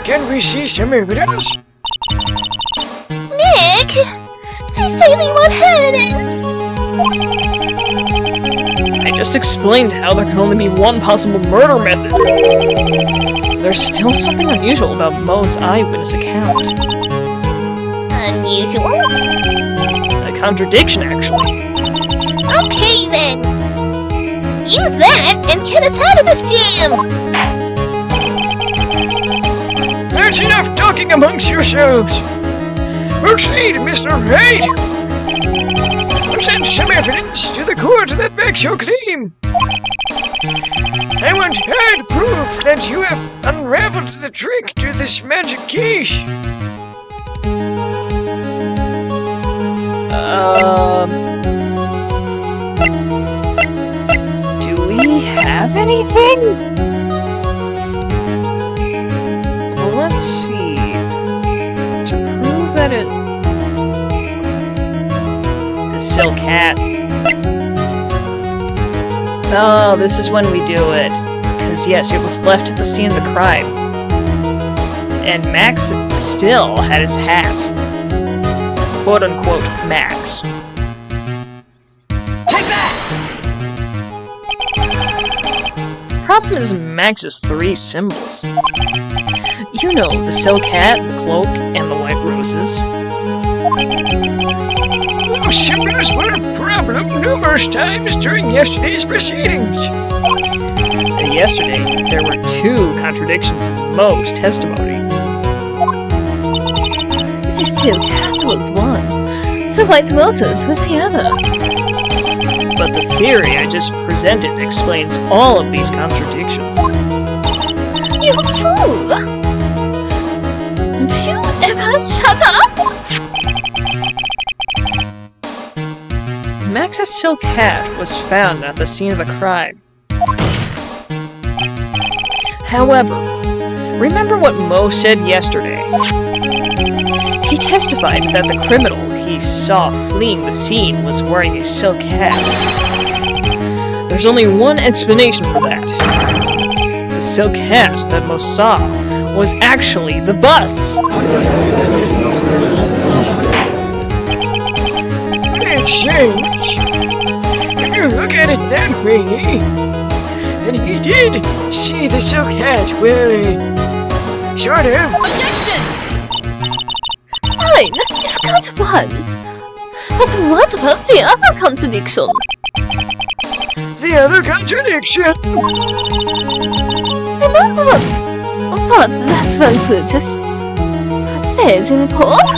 Can we see some evidence? Nick! They say they want evidence! I just explained how there can only be one possible murder method. There's still something unusual about Mo's eyewitness account. Unusual? A contradiction, actually. Okay then! Use that and get us out of this jam! That's enough talking amongst yourselves. Proceed, Mr. Wright. Present some evidence to the court that backs your claim. I want hard proof that you have unraveled the trick to this magic case. Do we have anything? Well, let's see. To prove that the silk hat. Oh, this is when we do it. Because, yes, it was left at the scene of the crime. And Max still had his hat. Quote-unquote Max. Problem is Max's three symbols. You know, the silk hat, the cloak, and the white roses. Those symbols were a problem numerous times during yesterday's proceedings. Yesterday, there were two contradictions in Mo's testimony. The silk hat was one, the white roses was the other. But the theory I just presented explains all of these contradictions. You fool! Do you ever shut up? Max's silk hat was found at the scene of the crime. However, remember what Mo said yesterday. He testified that the criminal he saw fleeing the scene was wearing a silk hat. There's only one explanation for that. The silk hat that Mo saw was actually the bus! Makes sense. If you look at it that way, then he did see the silk hat wearing. Sort of. Objection! Fine, you've got one. But what about the other contradiction? The other contradiction. Another one. What's that one put us? Said in court?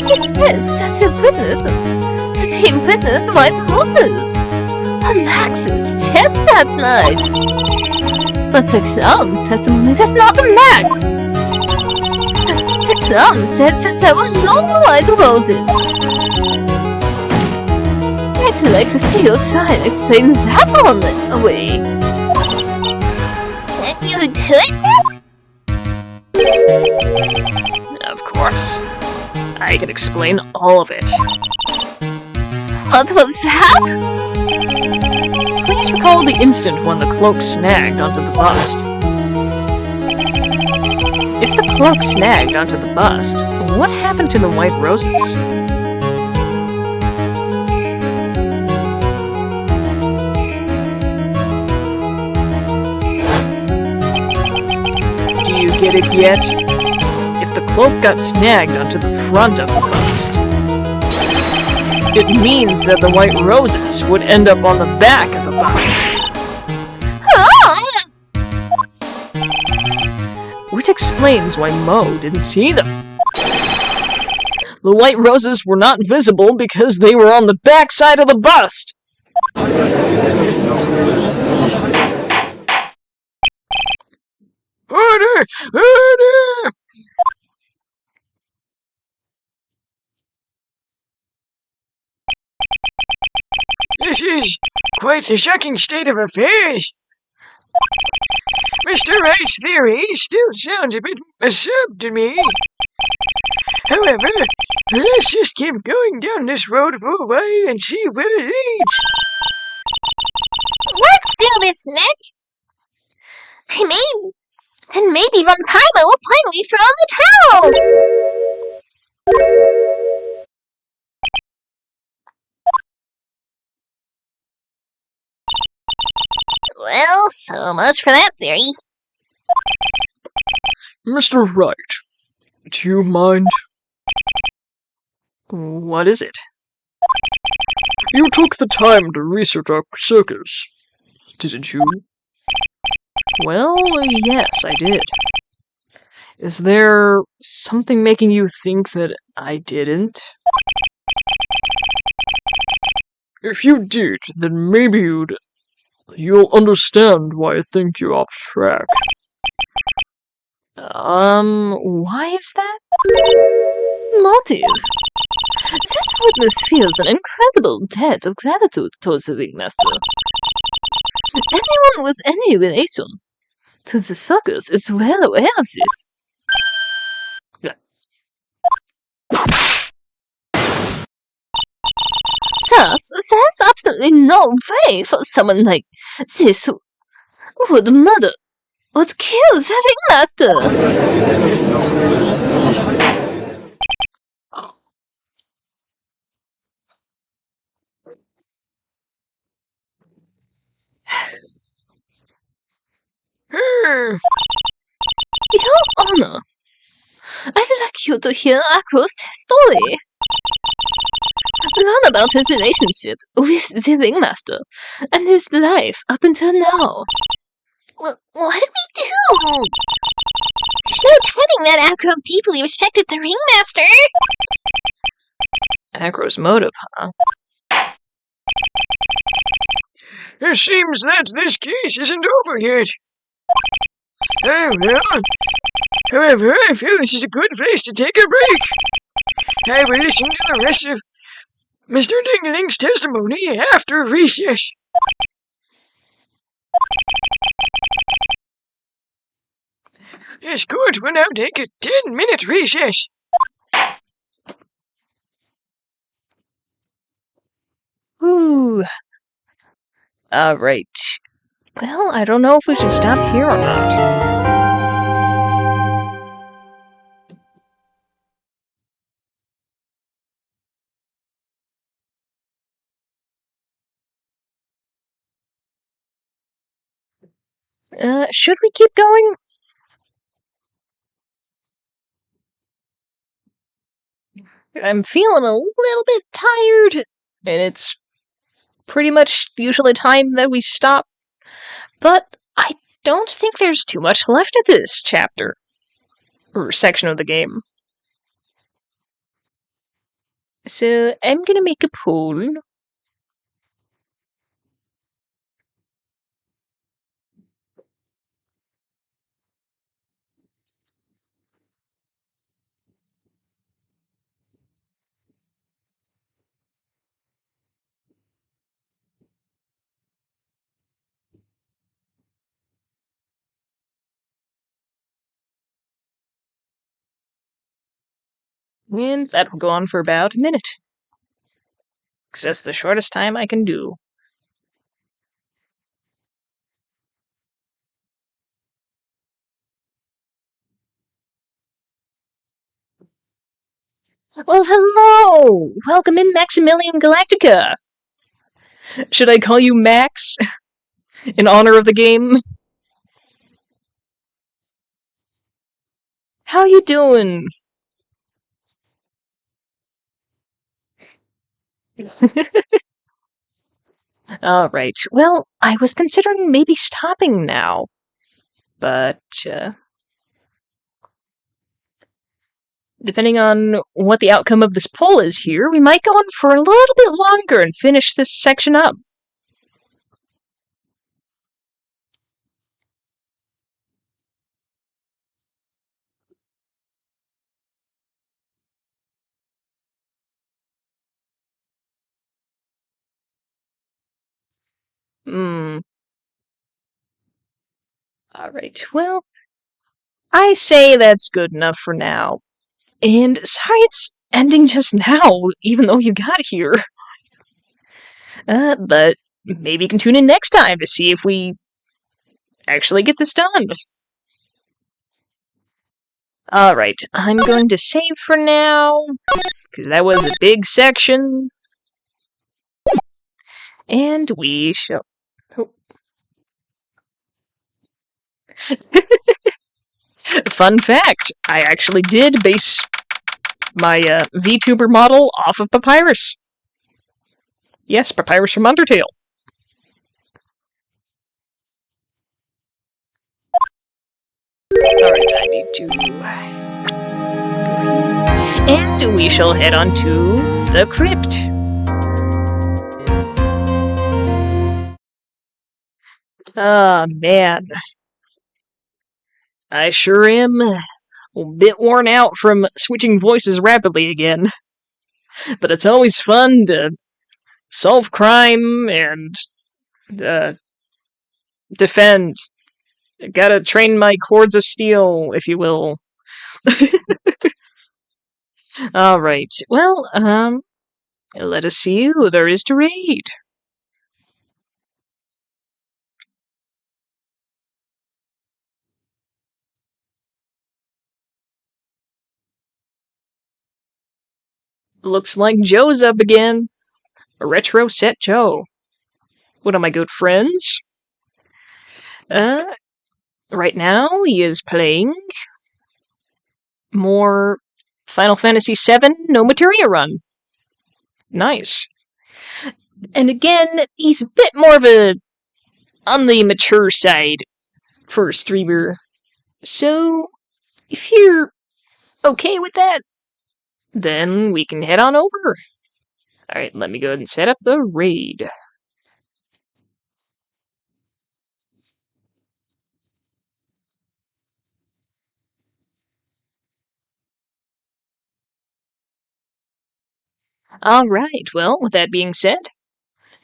He said that he witnessed white roses on Max's chest that night. But the clown's testimony does not match. The clown said that there were no white roses. I'd like to see you try and explain that one away. You do it? Of course. I can explain all of it. What was that? Please recall the instant when the cloak snagged onto the bust. If the cloak snagged onto the bust, what happened to the white roses? Do you get it yet? If the cloak got snagged onto the front of the bust, it means that the white roses would end up on the back of the bust. Which explains why Mo didn't see them. The white roses were not visible because they were on the back side of the bust. Order! Order! This is quite the shocking state of affairs. Mr. Wright's theory still sounds a bit absurd to me. However, let's just keep going down this road for a while and see where it leads. Let's do this, Nick. Maybe one time I will finally throw the towel. Well, so much for that theory. Mr. Wright, do you mind? What is it? You took the time to research our circus, didn't you? Well, yes, I did. Is there something making you think that I didn't? If you did, then maybe you'll understand why I think you're off track. Why is that? Motive. This witness feels an incredible debt of gratitude towards the ringmaster. Anyone with any relation to the circus is well aware of this. Thus, there's absolutely no way for someone like this who would murder, would kill the ringmaster. Your Honor, I'd like you to hear Akro's story. Learn about his relationship with the ringmaster and his life up until now. Well, what do we do? There's no telling that Acro deeply respected the ringmaster. Acro's motive, huh? It seems that this case isn't over yet. Oh, well. However, I feel this is a good place to take a break. I will listen to the rest of Mr. Dingling's testimony after recess. This court will now take a 10-minute recess. Ooh. Alright. Well, I don't know if we should stop here or not. Should we keep going? I'm feeling a little bit tired, and it's pretty much usually time that we stop. But I don't think there's too much left of this chapter, or section of the game. So I'm gonna make a poll. And that will go on for about a minute. Because that's the shortest time I can do. Well, hello! Welcome in Maximilian Galactica! Should I call you Max? In honor of the game? How you doing? Alright, well, I was considering maybe stopping now. But, depending on what the outcome of this poll is here, we might go on for a little bit longer and finish this section up. Alright, well, I say that's good enough for now. And sorry it's ending just now, even though you got here. But maybe you can tune in next time to see if we actually get this done. Alright, I'm going to save for now, because that was a big section. And we shall... Oh. Fun fact, I actually did base my VTuber model off of Papyrus. Yes, Papyrus from Undertale. Alright, I need to go here. And we shall head on to the crypt. Ah, man. I sure am a bit worn out from switching voices rapidly again. But it's always fun to solve crime and defend. Gotta train my cords of steel, if you will. Alright, well, let us see who there is to raid. Looks like Joe's up again. Retro Set Joe. One of my good friends. Right now he is playing more Final Fantasy VII No Materia Run. Nice. And again, he's a bit more of a on the mature side for a streamer. So, if you're okay with that, then we can head on over. Alright, let me go ahead and set up the raid. Alright, well, with that being said,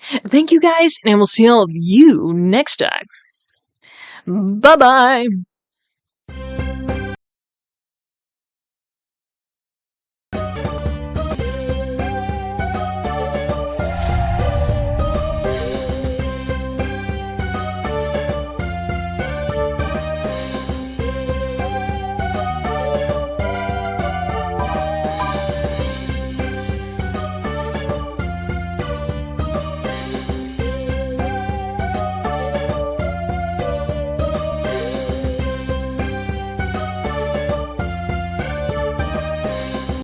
thank you guys, and we'll see all of you next time. Bye-bye!